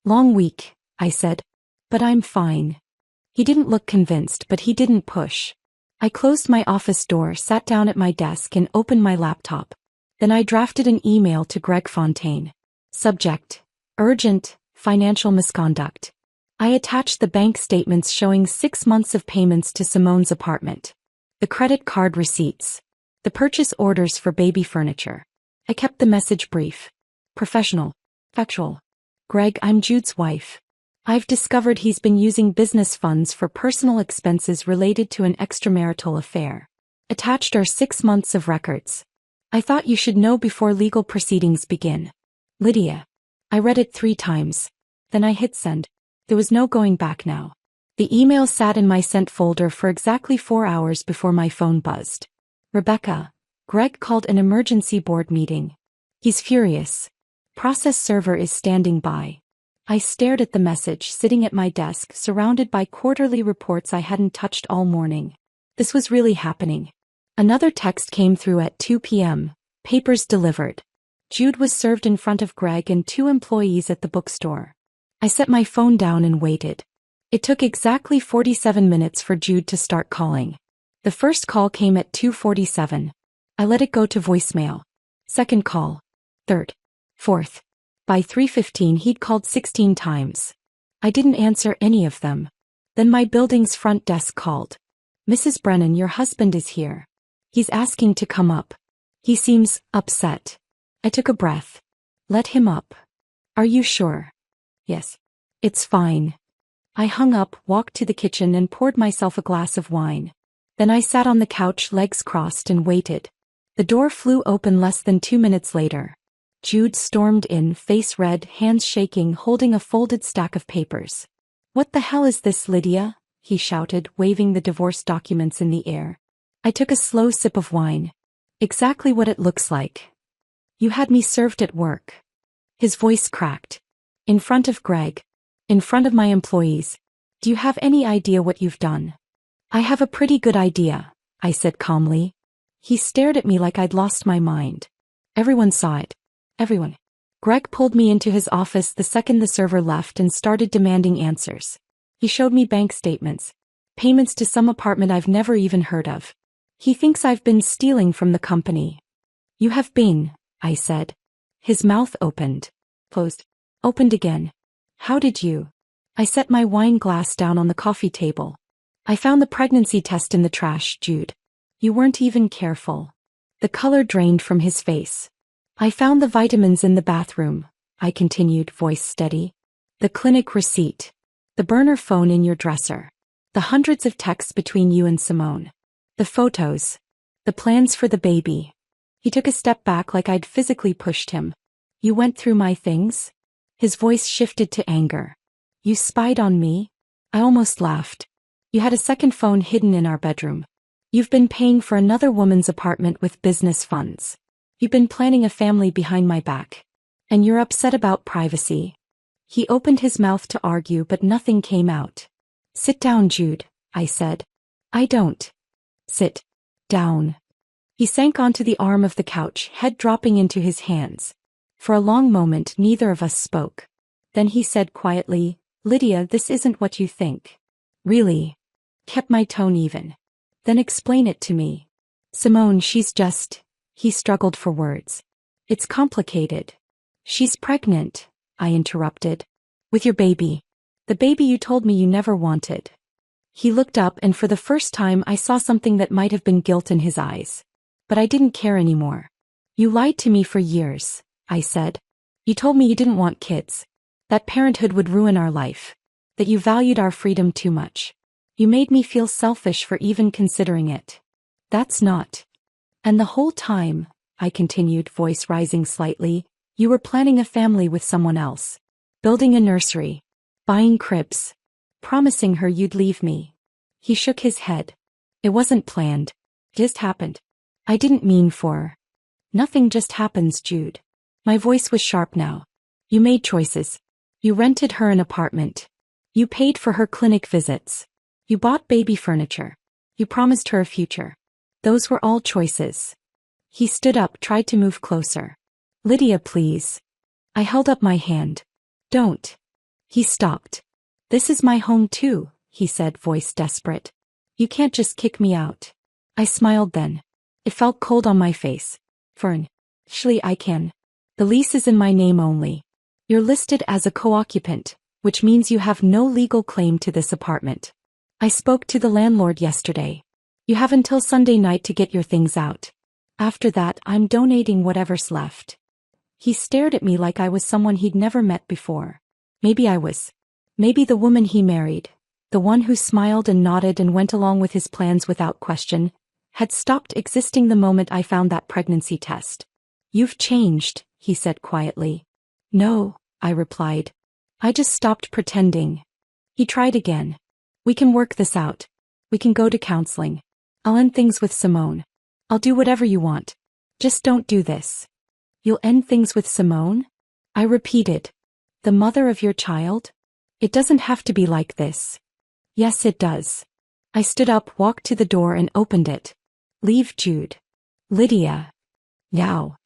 "Long week," I said. "But I'm fine." He didn't look convinced, but he didn't push. I closed my office door, sat down at my desk and opened my laptop. Then I drafted an email to Greg Fontaine. Subject: Urgent, financial misconduct. I attached the bank statements showing 6 months of payments to Simone's apartment. The credit card receipts. The purchase orders for baby furniture. I kept the message brief. Professional. Factual. "Greg, I'm Jude's wife. I've discovered he's been using business funds for personal expenses related to an extramarital affair. Attached are 6 months of records. I thought you should know before legal proceedings begin. Lydia." I read it 3 times. Then I hit send. There was no going back now. The email sat in my sent folder for exactly 4 hours before my phone buzzed. "Rebecca, Greg called an emergency board meeting. He's furious. Process server is standing by." I stared at the message, sitting at my desk, surrounded by quarterly reports I hadn't touched all morning. This was really happening. Another text came through at 2 p.m. Papers delivered. Jude was served in front of Greg and 2 employees at the bookstore. I set my phone down and waited. It took exactly 47 minutes for Jude to start calling. The first call came at 2:47. I let it go to voicemail. Second call. Third. Fourth. By 3:15 he'd called 16 times. I didn't answer any of them. Then my building's front desk called. "Mrs. Brennan, your husband is here. He's asking to come up. He seems upset." I took a breath. "Let him up." "Are you sure?" "Yes." "It's fine." I hung up, walked to the kitchen and poured myself a glass of wine. Then I sat on the couch, legs crossed, and waited. The door flew open less than 2 minutes later. Jude stormed in, face red, hands shaking, holding a folded stack of papers. "What the hell is this, Lydia?" he shouted, waving the divorce documents in the air. I took a slow sip of wine. "Exactly what it looks like. You had me served at work." His voice cracked. "In front of Greg. In front of my employees. Do you have any idea what you've done?" "I have a pretty good idea," I said calmly. He stared at me like I'd lost my mind. "Everyone saw it. Everyone." Greg pulled me into his office the second the server left and started demanding answers. He showed me bank statements. Payments to some apartment I've never even heard of. He thinks I've been stealing from the company. "You have been," I said. His mouth opened. Closed. Opened again. "How did you?" I set my wine glass down on the coffee table. "I found the pregnancy test in the trash, Jude. You weren't even careful." The color drained from his face. "I found the vitamins in the bathroom," I continued, voice steady. "The clinic receipt. The burner phone in your dresser. The hundreds of texts between you and Simone. The photos. The plans for the baby." He took a step back like I'd physically pushed him. "You went through my things?" His voice shifted to anger. "You spied on me?" I almost laughed. "You had a second phone hidden in our bedroom. You've been paying for another woman's apartment with business funds. You've been planning a family behind my back. And you're upset about privacy." He opened his mouth to argue, but nothing came out. "Sit down, Jude," I said. "I don't." "Sit down." He sank onto the arm of the couch, head dropping into his hands. For a long moment neither of us spoke. Then he said quietly, "Lydia, this isn't what you think." "Really?" Kept my tone even. "Then explain it to me." "Simone, she's just..." He struggled for words. "It's complicated." "She's pregnant," I interrupted. "With your baby. The baby you told me you never wanted." He looked up and for the first time I saw something that might have been guilt in his eyes. But I didn't care anymore. "You lied to me for years," I said. "You told me you didn't want kids. That parenthood would ruin our life. That you valued our freedom too much. You made me feel selfish for even considering it. That's not. And the whole time," I continued, voice rising slightly, "you were planning a family with someone else. Building a nursery. Buying cribs. Promising her you'd leave me." He shook his head. "It wasn't planned. It just happened. I didn't mean for..." "Nothing just happens, Jude. My voice was sharp now. You made choices. You rented her an apartment. You paid for her clinic visits. You bought baby furniture. You promised her a future. Those were all choices. He stood up, tried to move closer. Lydia, please. I held up my hand. Don't. He stopped. This is my home too, he said, voice desperate. You can't just kick me out. I smiled then. It felt cold on my face. Fern. Actually, I can. The lease is in my name only. You're listed as a co-occupant, which means you have no legal claim to this apartment. I spoke to the landlord yesterday. You have until Sunday night to get your things out. After that, I'm donating whatever's left. He stared at me like I was someone he'd never met before. Maybe I was. Maybe the woman he married, the one who smiled and nodded and went along with his plans without question, had stopped existing the moment I found that pregnancy test. You've changed, he said quietly. No, I replied. I just stopped pretending. He tried again. We can work this out. We can go to counseling. I'll end things with Simone. I'll do whatever you want. Just don't do this. You'll end things with Simone? I repeated. The mother of your child? It doesn't have to be like this. Yes, it does. I stood up, walked to the door and opened it. Leave Jude. Lydia. Now.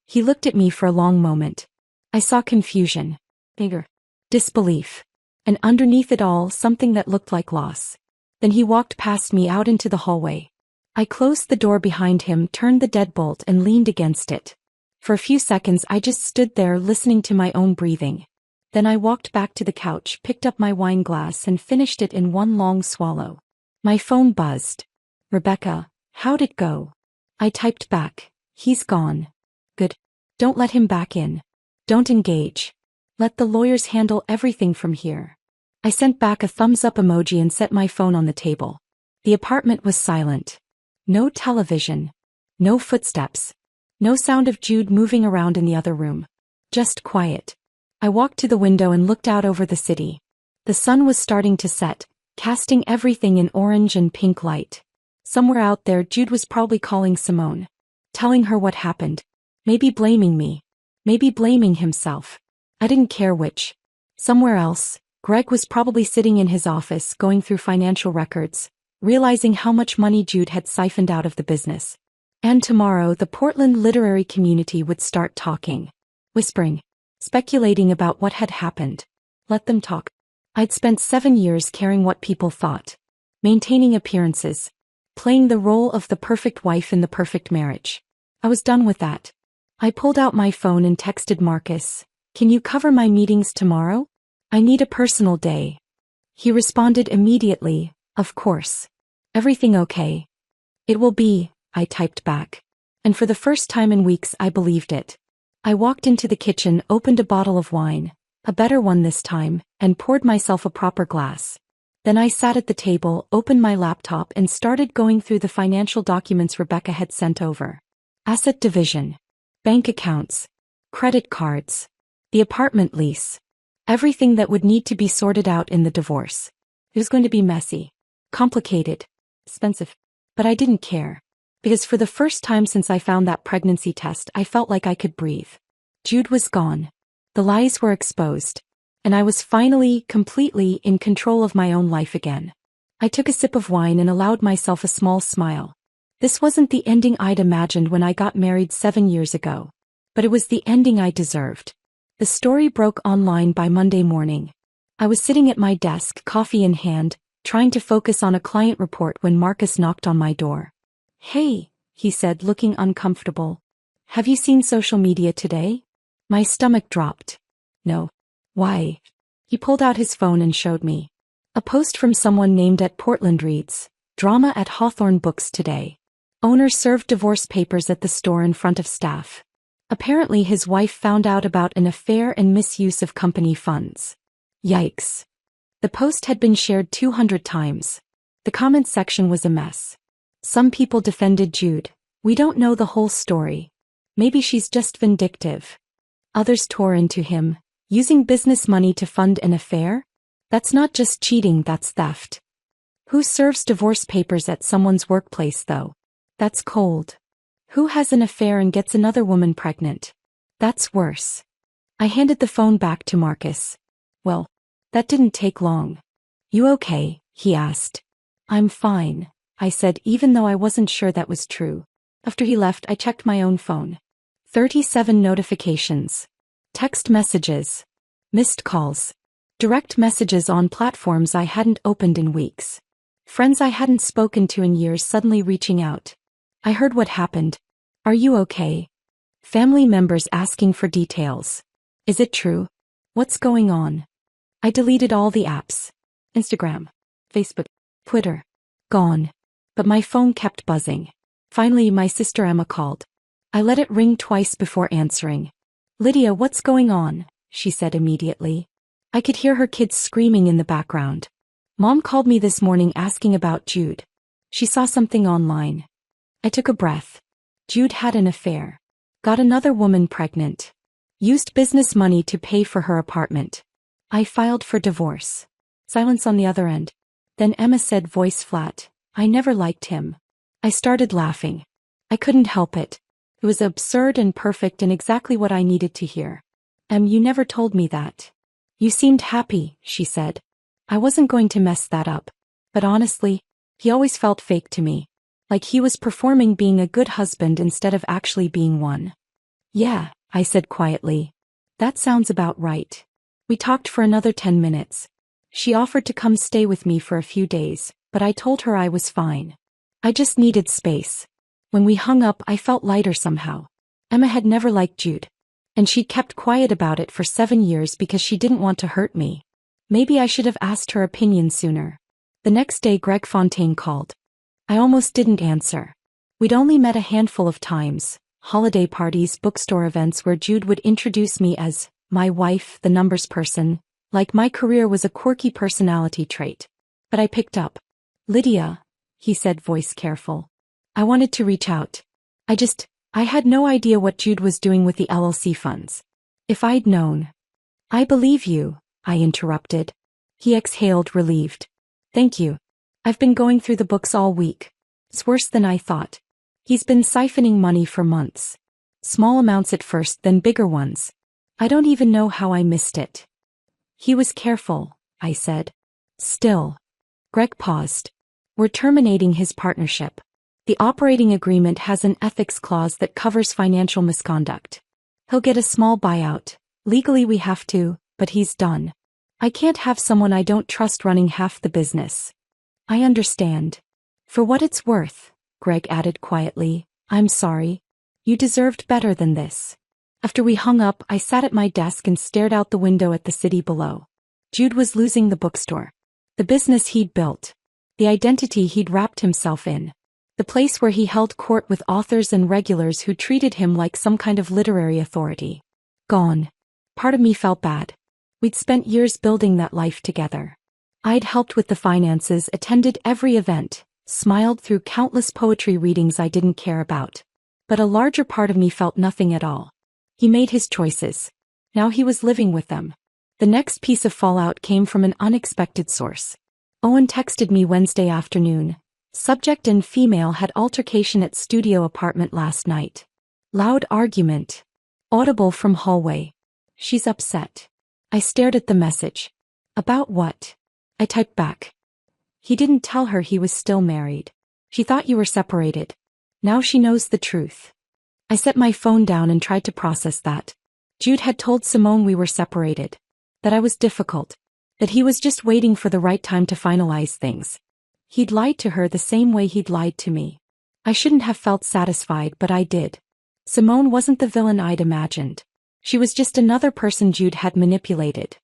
He looked at me for a long moment. I saw confusion. Anger. Disbelief. And underneath it all, something that looked like loss. Then he walked past me out into the hallway. I closed the door behind him, turned the deadbolt and leaned against it. For a few seconds I just stood there listening to my own breathing. Then I walked back to the couch, picked up my wine glass and finished it in one long swallow. My phone buzzed. Rebecca, how'd it go? I typed back. He's gone. Good. Don't let him back in. Don't engage. Let the lawyers handle everything from here. I sent back a thumbs up emoji and set my phone on the table. The apartment was silent. No television. No footsteps. No sound of Jude moving around in the other room. Just quiet. I walked to the window and looked out over the city. The sun was starting to set, casting everything in orange and pink light. Somewhere out there Jude was probably calling Simone. Telling her what happened. Maybe blaming me. Maybe blaming himself. I didn't care which. Somewhere else, Greg was probably sitting in his office going through financial records, realizing how much money Jude had siphoned out of the business. And tomorrow the Portland literary community would start talking. Whispering. Speculating about what had happened. Let them talk. I'd spent 7 years caring what people thought. Maintaining appearances. Playing the role of the perfect wife in the perfect marriage. I was done with that. I pulled out my phone and texted Marcus. Can you cover my meetings tomorrow? I need a personal day. He responded immediately, of course. Everything okay? It will be, I typed back. And for the first time in weeks I believed it. I walked into the kitchen, opened a bottle of wine, a better one this time, and poured myself a proper glass. Then I sat at the table, opened my laptop and started going through the financial documents Rebecca had sent over. Asset division. Bank accounts. Credit cards. The apartment lease. Everything that would need to be sorted out in the divorce. It was going to be messy. Complicated. Expensive. But I didn't care. Because for the first time since I found that pregnancy test I felt like I could breathe. Jude was gone. The lies were exposed. And I was finally, completely in control of my own life again. I took a sip of wine and allowed myself a small smile. This wasn't the ending I'd imagined when I got married 7 years ago. But it was the ending I deserved. The story broke online by Monday morning. I was sitting at my desk, coffee in hand, trying to focus on a client report when Marcus knocked on my door. Hey, he said, looking uncomfortable. Have you seen social media today? My stomach dropped. No. Why? He pulled out his phone and showed me. A post from someone named at Portland reads, Drama at Hawthorne Books today. Owner served divorce papers at the store in front of staff. Apparently his wife found out about an affair and misuse of company funds. Yikes. The post had been shared 200 times. The comment section was a mess. Some people defended Jude. We don't know the whole story. Maybe she's just vindictive. Others tore into him. Using business money to fund an affair? That's not just cheating, that's theft. Who serves divorce papers at someone's workplace though? That's cold. Who has an affair and gets another woman pregnant? That's worse. I handed the phone back to Marcus. Well, that didn't take long. You okay? He asked. I'm fine, I said, even though I wasn't sure that was true. After he left, I checked my own phone. 37 notifications. Text messages. Missed calls. Direct messages on platforms I hadn't opened in weeks. Friends I hadn't spoken to in years suddenly reaching out. I heard what happened. Are you okay? Family members asking for details. Is it true? What's going on? I deleted all the apps. Instagram, Facebook, Twitter. Gone. But my phone kept buzzing. Finally, my sister Emma called. I let it ring twice before answering. Lydia, what's going on? She said immediately. I could hear her kids screaming in the background. Mom called me this morning asking about Jude. She saw something online. I took a breath. Jude had an affair. Got another woman pregnant. Used business money to pay for her apartment. I filed for divorce. Silence on the other end. Then Emma said, voice flat, I never liked him. I started laughing. I couldn't help it. It was absurd and perfect and exactly what I needed to hear. You never told me that. You seemed happy, she said. I wasn't going to mess that up. But honestly, he always felt fake to me. Like he was performing being a good husband instead of actually being one. Yeah, I said quietly. That sounds about right. We talked for another 10 minutes. She offered to come stay with me for a few days, but I told her I was fine. I just needed space. When we hung up, I felt lighter somehow. Emma had never liked Jude. And she'd kept quiet about it for 7 years because she didn't want to hurt me. Maybe I should have asked her opinion sooner. The next day Greg Fontaine called. I almost didn't answer. We'd only met a handful of times, holiday parties, bookstore events where Jude would introduce me as my wife, the numbers person, like my career was a quirky personality trait. But I picked up. Lydia, he said, voice careful. I wanted to reach out. I had no idea what Jude was doing with the LLC funds. If I'd known. I believe you, I interrupted. He exhaled, relieved. Thank you. I've been going through the books all week. It's worse than I thought. He's been siphoning money for months. Small amounts at first, then bigger ones. I don't even know how I missed it. He was careful, I said. Still. Greg paused. We're terminating his partnership. The operating agreement has an ethics clause that covers financial misconduct. He'll get a small buyout. Legally we have to, but he's done. I can't have someone I don't trust running half the business. I understand. For what it's worth, Greg added quietly, I'm sorry. You deserved better than this. After we hung up, I sat at my desk and stared out the window at the city below. Jude was losing the bookstore. The business he'd built. The identity he'd wrapped himself in. The place where he held court with authors and regulars who treated him like some kind of literary authority. Gone. Part of me felt bad. We'd spent years building that life together. I'd helped with the finances, attended every event, smiled through countless poetry readings I didn't care about. But a larger part of me felt nothing at all. He made his choices. Now he was living with them. The next piece of fallout came from an unexpected source. Owen texted me Wednesday afternoon. Subject and female had altercation at studio apartment last night. Loud argument. Audible from hallway. She's upset. I stared at the message. About what? I typed back. He didn't tell her he was still married. She thought you were separated. Now she knows the truth. I set my phone down and tried to process that. Jude had told Simone we were separated. That I was difficult. That he was just waiting for the right time to finalize things. He'd lied to her the same way he'd lied to me. I shouldn't have felt satisfied, but I did. Simone wasn't the villain I'd imagined. She was just another person Jude had manipulated.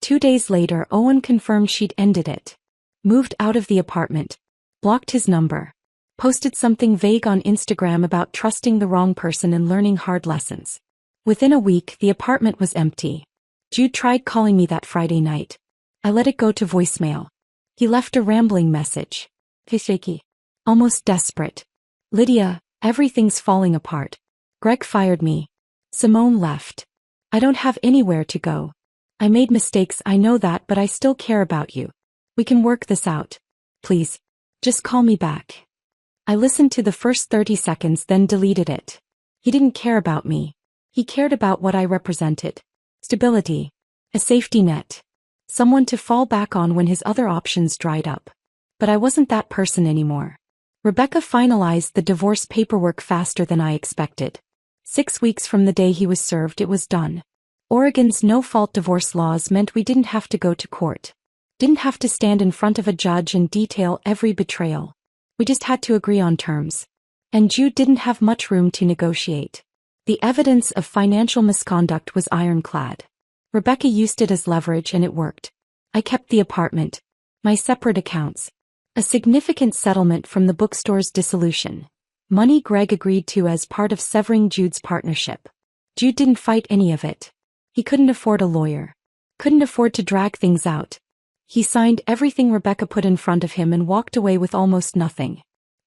2 days later, Owen confirmed she'd ended it. Moved out of the apartment. Blocked his number. Posted something vague on Instagram about trusting the wrong person and learning hard lessons. Within a week, the apartment was empty. Jude tried calling me that Friday night. I let it go to voicemail. He left a rambling message. Shaky. Almost desperate. Lydia, everything's falling apart. Greg fired me. Simone left. I don't have anywhere to go. I made mistakes, I know that, but I still care about you. We can work this out. Please. Just call me back. I listened to the first 30 seconds, then deleted it. He didn't care about me. He cared about what I represented. Stability. A safety net. Someone to fall back on when his other options dried up. But I wasn't that person anymore. Rebecca finalized the divorce paperwork faster than I expected. 6 weeks from the day he was served, it was done. Oregon's no-fault divorce laws meant we didn't have to go to court. Didn't have to stand in front of a judge and detail every betrayal. We just had to agree on terms. And Jude didn't have much room to negotiate. The evidence of financial misconduct was ironclad. Rebecca used it as leverage and it worked. I kept the apartment. My separate accounts. A significant settlement from the bookstore's dissolution. Money Greg agreed to as part of severing Jude's partnership. Jude didn't fight any of it. He couldn't afford a lawyer. Couldn't afford to drag things out. He signed everything Rebecca put in front of him and walked away with almost nothing.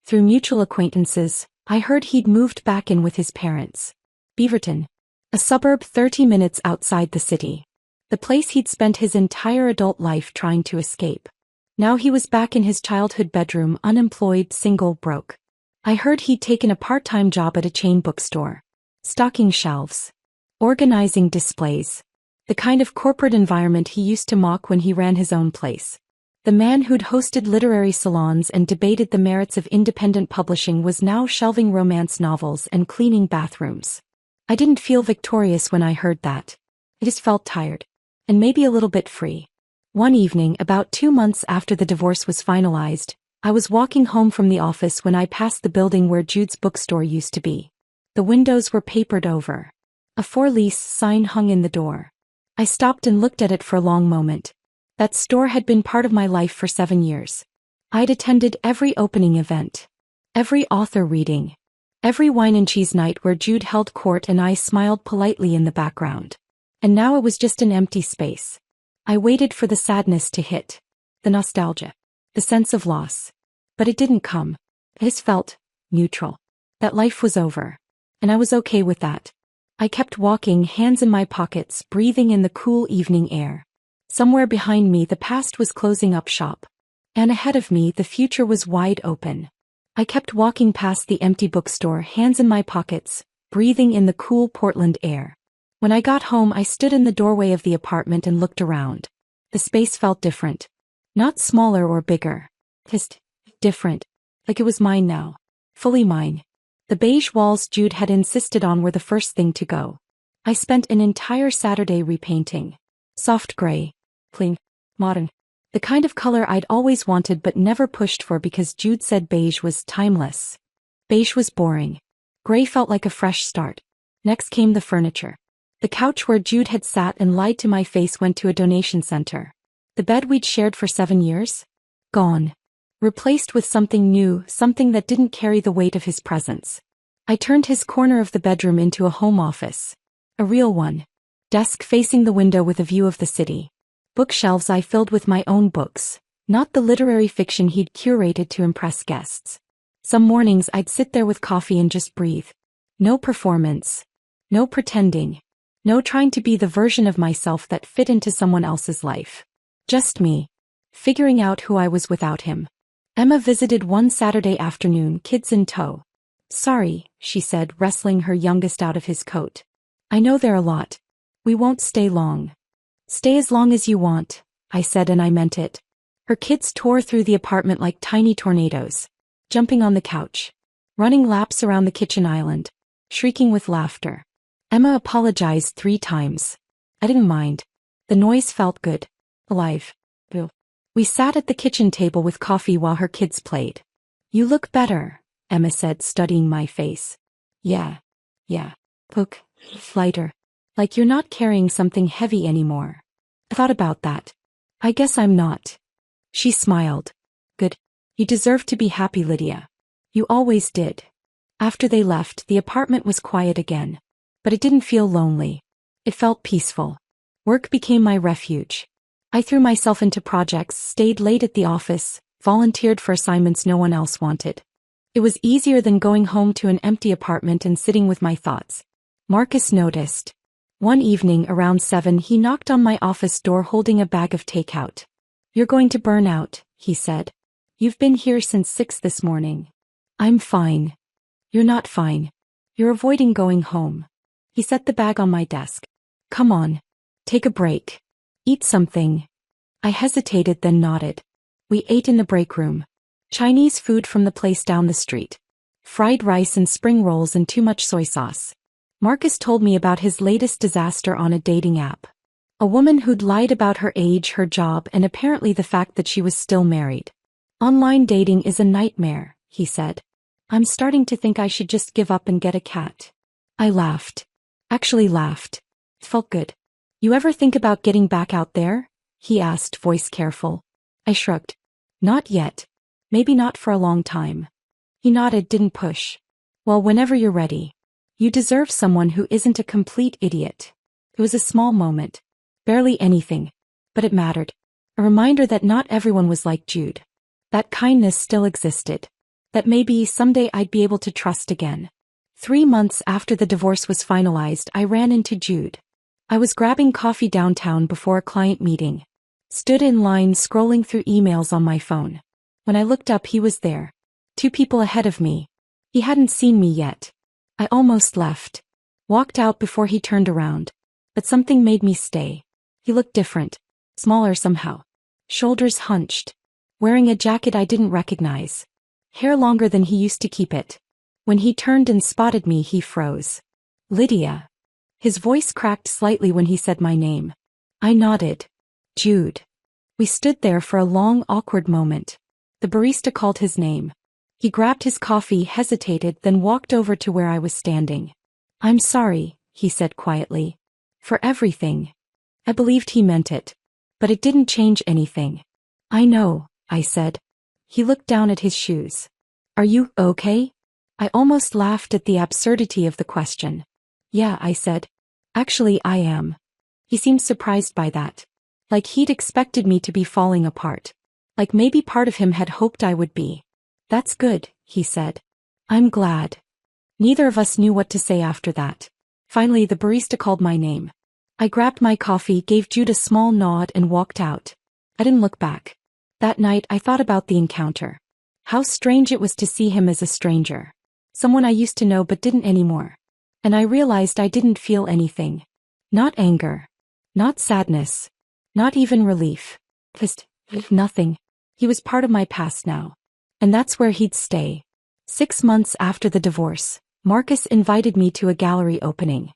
Through mutual acquaintances, I heard he'd moved back in with his parents. Beaverton. A suburb 30 minutes outside the city. The place he'd spent his entire adult life trying to escape. Now he was back in his childhood bedroom, unemployed, single, broke. I heard he'd taken a part-time job at a chain bookstore. Stocking shelves. Organizing displays. The kind of corporate environment he used to mock when he ran his own place. The man who'd hosted literary salons and debated the merits of independent publishing was now shelving romance novels and cleaning bathrooms. I didn't feel victorious when I heard that. I just felt tired. And maybe a little bit free. One evening, about 2 months after the divorce was finalized, I was walking home from the office when I passed the building where Jude's bookstore used to be. The windows were papered over. A for-lease sign hung in the door. I stopped and looked at it for a long moment. That store had been part of my life for 7 years. I'd attended every opening event. Every author reading. Every wine and cheese night where Jude held court and I smiled politely in the background. And now it was just an empty space. I waited for the sadness to hit. The nostalgia. The sense of loss. But it didn't come. It just felt neutral. That life was over. And I was okay with that. I kept walking, hands in my pockets, breathing in the cool evening air. Somewhere behind me the past was closing up shop. And ahead of me the future was wide open. I kept walking past the empty bookstore, hands in my pockets, breathing in the cool Portland air. When I got home I stood in the doorway of the apartment and looked around. The space felt different. Not smaller or bigger. Just different. Like it was mine now. Fully mine. The beige walls Jude had insisted on were the first thing to go. I spent an entire Saturday repainting. Soft gray. Clean. Modern. The kind of color I'd always wanted but never pushed for because Jude said beige was timeless. Beige was boring. Gray felt like a fresh start. Next came the furniture. The couch where Jude had sat and lied to my face went to a donation center. The bed we'd shared for 7 years? Gone. Replaced with something new, something that didn't carry the weight of his presence. I turned his corner of the bedroom into a home office. A real one. Desk facing the window with a view of the city. Bookshelves I filled with my own books, not the literary fiction he'd curated to impress guests. Some mornings I'd sit there with coffee and just breathe. No performance. No pretending. No trying to be the version of myself that fit into someone else's life. Just me. Figuring out who I was without him. Emma visited one Saturday afternoon, kids in tow. "Sorry," she said, wrestling her youngest out of his coat. "I know they're a lot. We won't stay long." "Stay as long as you want," I said, and I meant it. Her kids tore through the apartment like tiny tornadoes. Jumping on the couch. Running laps around the kitchen island. Shrieking with laughter. Emma apologized 3 times. I didn't mind. The noise felt good. Alive. Boo. We sat at the kitchen table with coffee while her kids played. "You look better," Emma said, studying my face. Yeah. Look, lighter. Like you're not carrying something heavy anymore." I thought about that. "I guess I'm not." She smiled. "Good. You deserve to be happy, Lydia. You always did." After they left, the apartment was quiet again. But it didn't feel lonely. It felt peaceful. Work became my refuge. I threw myself into projects, stayed late at the office, volunteered for assignments no one else wanted. It was easier than going home to an empty apartment and sitting with my thoughts. Marcus noticed. One evening around 7 he knocked on my office door holding a bag of takeout. "You're going to burn out," he said. "You've been here since 6 this morning." "I'm fine." "You're not fine. You're avoiding going home." He set the bag on my desk. Come on. Take a break. Eat something. I hesitated then nodded. We ate in the break room. Chinese food from the place down the street. Fried rice and spring rolls and too much soy sauce. Marcus told me about his latest disaster on a dating app. A woman who'd lied about her age, her job, and apparently the fact that she was still married. Online dating is a nightmare, he said. I'm starting to think I should just give up and get a cat. I laughed. Actually laughed. It felt good. You ever think about getting back out there? He asked, voice careful. I shrugged. Not yet. Maybe not for a long time. He nodded, didn't push. Well, whenever you're ready. You deserve someone who isn't a complete idiot. It was a small moment. Barely anything. But it mattered. A reminder that not everyone was like Jude. That kindness still existed. That maybe someday I'd be able to trust again. 3 months after the divorce was finalized, I ran into Jude. I was grabbing coffee downtown before a client meeting. Stood in line scrolling through emails on my phone. When I looked up, he was there. 2 people ahead of me. He hadn't seen me yet. I almost left. Walked out before he turned around. But something made me stay. He looked different. Smaller somehow. Shoulders hunched. Wearing a jacket I didn't recognize. Hair longer than he used to keep it. When he turned and spotted me, he froze. Lydia. His voice cracked slightly when he said my name. I nodded. Jude. We stood there for a long, awkward moment. The barista called his name. He grabbed his coffee, hesitated, then walked over to where I was standing. I'm sorry, he said quietly. For everything. I believed he meant it. But it didn't change anything. I know, I said. He looked down at his shoes. Are you okay? I almost laughed at the absurdity of the question. Yeah, I said. Actually, I am. He seemed surprised by that. Like he'd expected me to be falling apart. Like maybe part of him had hoped I would be. That's good, he said. I'm glad. Neither of us knew what to say after that. Finally, the barista called my name. I grabbed my coffee, gave Jude a small nod, and walked out. I didn't look back. That night, I thought about the encounter. How strange it was to see him as a stranger. Someone I used to know but didn't anymore. And I realized I didn't feel anything. Not anger. Not sadness. Not even relief. Just nothing. He was part of my past now. And that's where he'd stay. 6 months after the divorce, Marcus invited me to a gallery opening.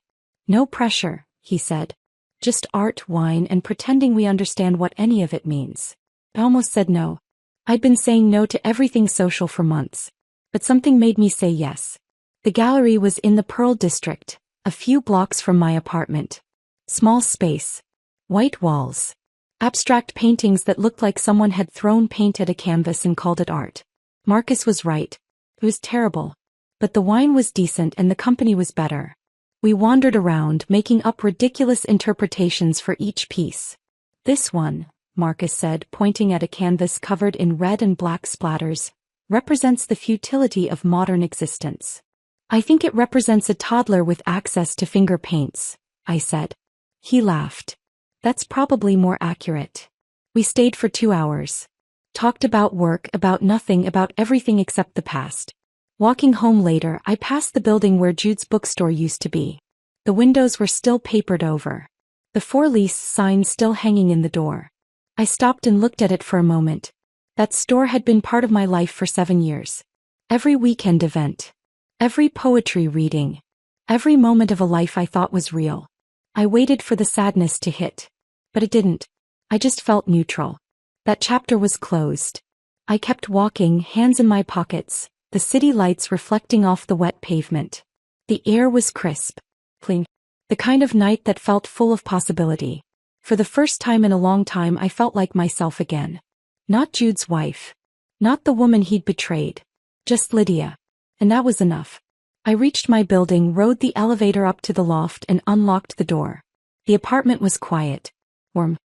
No pressure, he said. Just art, wine, and pretending we understand what any of it means. I almost said no. I'd been saying no to everything social for months. But something made me say yes. The gallery was in the Pearl District, a few blocks from my apartment. Small space. White walls. Abstract paintings that looked like someone had thrown paint at a canvas and called it art. Marcus was right. It was terrible. But the wine was decent and the company was better. We wandered around, making up ridiculous interpretations for each piece. This one, Marcus said, pointing at a canvas covered in red and black splatters, represents the futility of modern existence. I think it represents a toddler with access to finger paints, I said. He laughed. That's probably more accurate. We stayed for 2 hours. Talked about work, about nothing, about everything except the past. Walking home later, I passed the building where Jude's bookstore used to be. The windows were still papered over. The for lease sign still hanging in the door. I stopped and looked at it for a moment. That store had been part of my life for 7 years. Every weekend event. Every poetry reading. Every moment of a life I thought was real. I waited for the sadness to hit. But it didn't. I just felt neutral. That chapter was closed. I kept walking, hands in my pockets, the city lights reflecting off the wet pavement. The air was crisp, clean. The kind of night that felt full of possibility. For the first time in a long time, I felt like myself again. Not Jude's wife. Not the woman he'd betrayed. Just Lydia. And that was enough. I reached my building, rode the elevator up to the loft, and unlocked the door. The apartment was quiet. Warm.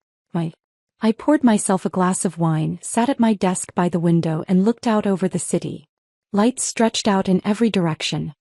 I poured myself a glass of wine, sat at my desk by the window, and looked out over the city. Lights stretched out in every direction.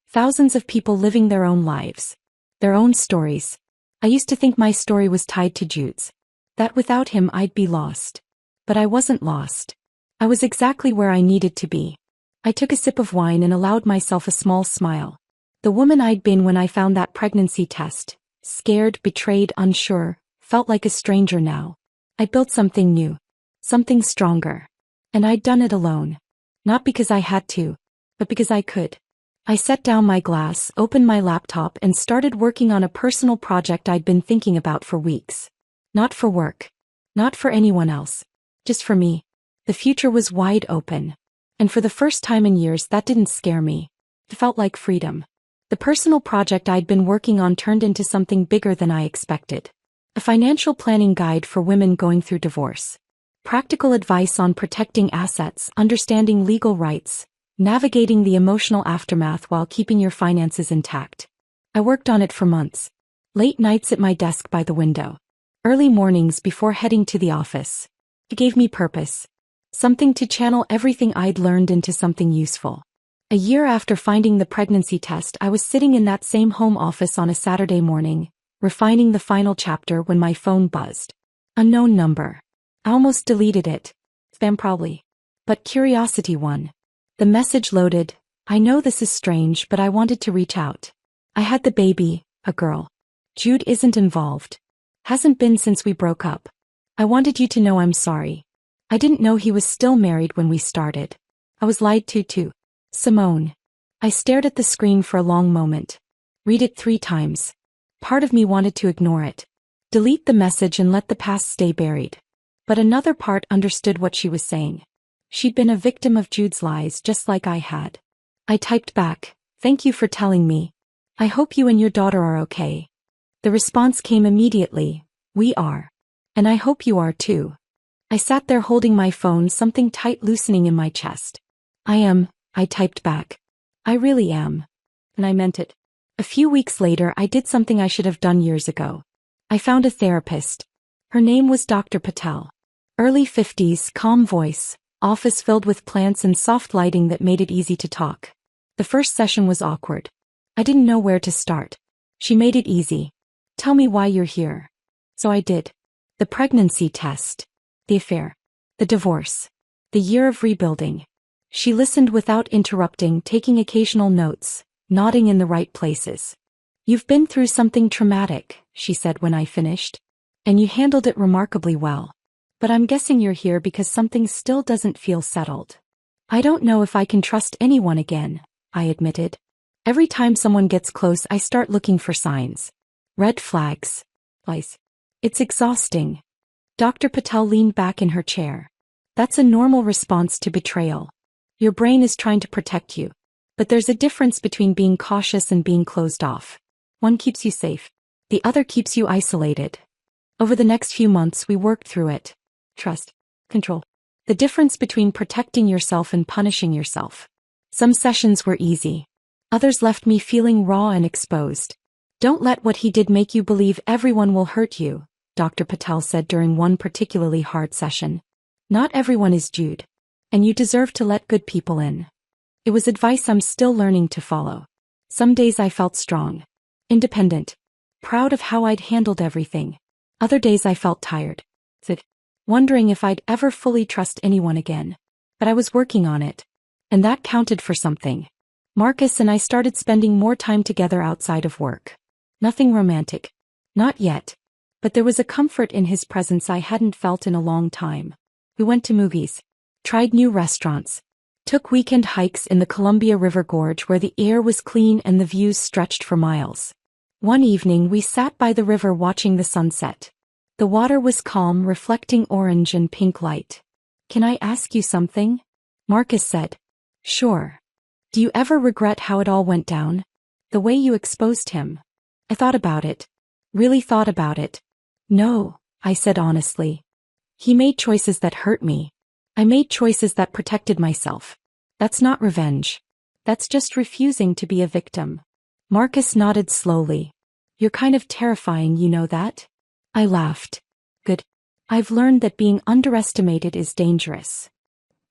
Thousands of people living their own lives. Their own stories. I used to think my story was tied to Jude's. That without him I'd be lost. But I wasn't lost. I was exactly where I needed to be. I took a sip of wine and allowed myself a small smile. The woman I'd been when I found that pregnancy test, scared, betrayed, unsure, felt like a stranger now. I built something new. Something stronger. And I'd done it alone. Not because I had to, but because I could. I set down my glass, opened my laptop, and started working on a personal project I'd been thinking about for weeks. Not for work. Not for anyone else. Just for me. The future was wide open. And for the first time in years, that didn't scare me. It felt like freedom. The personal project I'd been working on turned into something bigger than I expected. A financial planning guide for women going through divorce. Practical advice on protecting assets, understanding legal rights, navigating the emotional aftermath while keeping your finances intact. I worked on it for months. Late nights at my desk by the window. Early mornings before heading to the office. It gave me purpose. Something to channel everything I'd learned into something useful. A year after finding the pregnancy test, I was sitting in that same home office on a Saturday morning, refining the final chapter when my phone buzzed. Unknown number. I almost deleted it. Spam probably. But curiosity won. The message loaded. I know this is strange, but I wanted to reach out. I had the baby, a girl. Jude isn't involved. Hasn't been since we broke up. I wanted you to know I'm sorry. I didn't know he was still married when we started. I was lied to too. Simone. I stared at the screen for a long moment. Read it 3 times. Part of me wanted to ignore it. Delete the message and let the past stay buried. But another part understood what she was saying. She'd been a victim of Jude's lies just like I had. I typed back, "Thank you for telling me. I hope you and your daughter are okay." The response came immediately, "We are. And I hope you are too." I sat there holding my phone, something tight loosening in my chest. I typed back. "I really am. And I meant it." A few weeks later, I did something I should have done years ago. I found a therapist. Her name was Dr. Patel. Early 50s, calm voice, office filled with plants and soft lighting that made it easy to talk. The first session was awkward. I didn't know where to start. She made it easy. "Tell me why you're here." So I did. The pregnancy test. The affair. The divorce. The year of rebuilding. She listened without interrupting, taking occasional notes, nodding in the right places. "You've been through something traumatic," she said when I finished. "And you handled it remarkably well. But I'm guessing you're here because something still doesn't feel settled." "I don't know if I can trust anyone again," I admitted. "Every time someone gets close, I start looking for signs. Red flags. Lies. It's exhausting." Dr. Patel leaned back in her chair. "That's a normal response to betrayal. Your brain is trying to protect you. But there's a difference between being cautious and being closed off. One keeps you safe. The other keeps you isolated." Over the next few months, we worked through it. Trust. Control. The difference between protecting yourself and punishing yourself. Some sessions were easy. Others left me feeling raw and exposed. "Don't let what he did make you believe everyone will hurt you," Dr. Patel said during one particularly hard session. "Not everyone is Jude. And you deserve to let good people in." It was advice I'm still learning to follow. Some days I felt strong. Independent. Proud of how I'd handled everything. Other days I felt tired. Wondering if I'd ever fully trust anyone again. But I was working on it. And that counted for something. Marcus and I started spending more time together outside of work. Nothing romantic. Not yet. But there was a comfort in his presence I hadn't felt in a long time. We went to movies. Tried new restaurants. Took weekend hikes in the Columbia River Gorge where the air was clean and the views stretched for miles. One evening we sat by the river watching the sunset. The water was calm, reflecting orange and pink light. "Can I ask you something?" Marcus said. "Sure. Do you ever regret how it all went down? The way you exposed him?" I thought about it. Really thought about it. "No," I said honestly. "He made choices that hurt me. I made choices that protected myself. That's not revenge. That's just refusing to be a victim." Marcus nodded slowly. "You're kind of terrifying, you know that?" I laughed. "Good. I've learned that being underestimated is dangerous."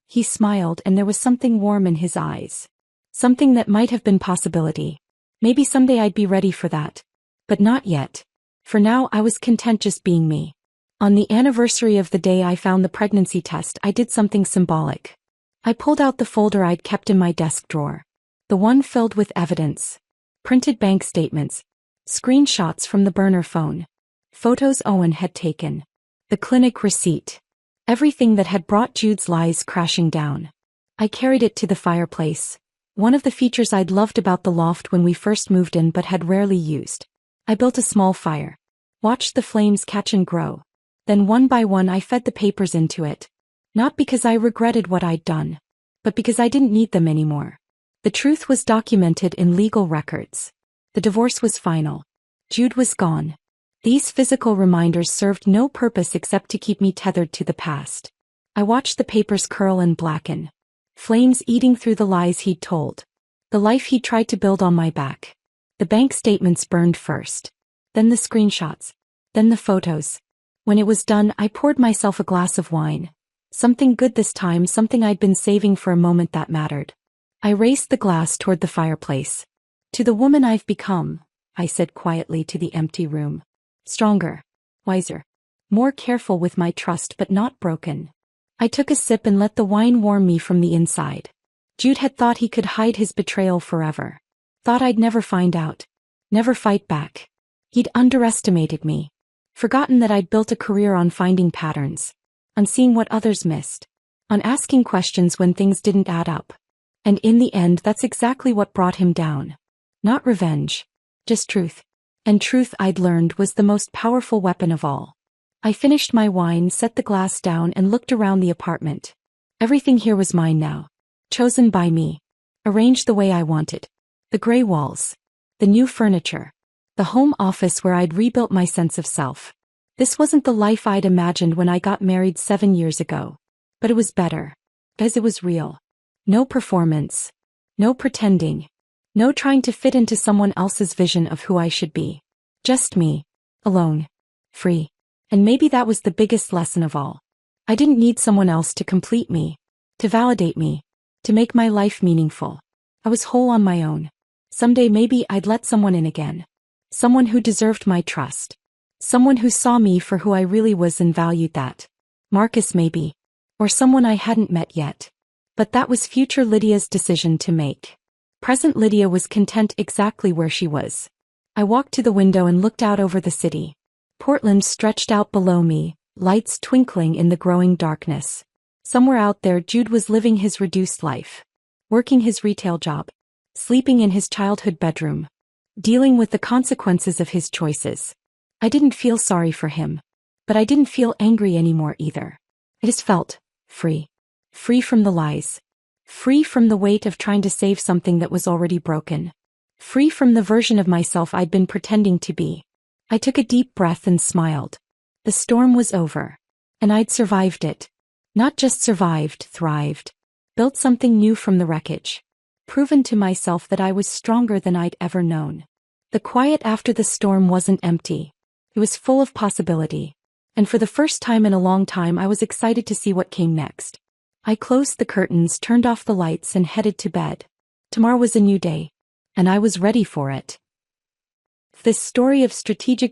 He smiled and there was something warm in his eyes. Something that might have been possibility. Maybe someday I'd be ready for that. But not yet. For now I was content just being me. On the anniversary of the day I found the pregnancy test, I did something symbolic. I pulled out the folder I'd kept in my desk drawer. The one filled with evidence. Printed bank statements. Screenshots from the burner phone. Photos Owen had taken. The clinic receipt. Everything that had brought Jude's lies crashing down. I carried it to the fireplace. One of the features I'd loved about the loft when we first moved in but had rarely used. I built a small fire. Watched the flames catch and grow. Then one by one I fed the papers into it. Not because I regretted what I'd done, but because I didn't need them anymore. The truth was documented in legal records. The divorce was final. Jude was gone. These physical reminders served no purpose except to keep me tethered to the past. I watched the papers curl and blacken. Flames eating through the lies he'd told. The life he'd tried to build on my back. The bank statements burned first. Then the screenshots. Then the photos. When it was done, I poured myself a glass of wine. Something good this time, something I'd been saving for a moment that mattered. I raised the glass toward the fireplace. To the woman I've become, I said quietly to the empty room. Stronger. Wiser. More careful with my trust but not broken. I took a sip and let the wine warm me from the inside. Jude had thought he could hide his betrayal forever. Thought I'd never find out. Never fight back. He'd underestimated me. Forgotten that I'd built a career on finding patterns. On seeing what others missed. On asking questions when things didn't add up. And in the end, that's exactly what brought him down. Not revenge. Just truth. And truth, I'd learned, was the most powerful weapon of all. I finished my wine, set the glass down, and looked around the apartment. Everything here was mine now. Chosen by me. Arranged the way I wanted. The gray walls. The new furniture. The home office where I'd rebuilt my sense of self. This wasn't the life I'd imagined when I got married 7 years ago. But it was better. Because it was real. No performance. No pretending. No trying to fit into someone else's vision of who I should be. Just me. Alone. Free. And maybe that was the biggest lesson of all. I didn't need someone else to complete me. To validate me. To make my life meaningful. I was whole on my own. Someday maybe I'd let someone in again. Someone who deserved my trust. Someone who saw me for who I really was and valued that. Marcus maybe. Or someone I hadn't met yet. But that was future Lydia's decision to make. Present Lydia was content exactly where she was. I walked to the window and looked out over the city. Portland stretched out below me, lights twinkling in the growing darkness. Somewhere out there Jude was living his reduced life. Working his retail job. Sleeping in his childhood bedroom. Dealing with the consequences of his choices. I didn't feel sorry for him. But I didn't feel angry anymore either. I just felt free. Free from the lies. Free from the weight of trying to save something that was already broken. Free from the version of myself I'd been pretending to be. I took a deep breath and smiled. The storm was over. And I'd survived it. Not just survived, thrived. Built something new from the wreckage. Proven to myself that I was stronger than I'd ever known. The quiet after the storm wasn't empty. It was full of possibility. And for the first time in a long time I was excited to see what came next. I closed the curtains, turned off the lights, and headed to bed. Tomorrow was a new day. And I was ready for it. This story of strategic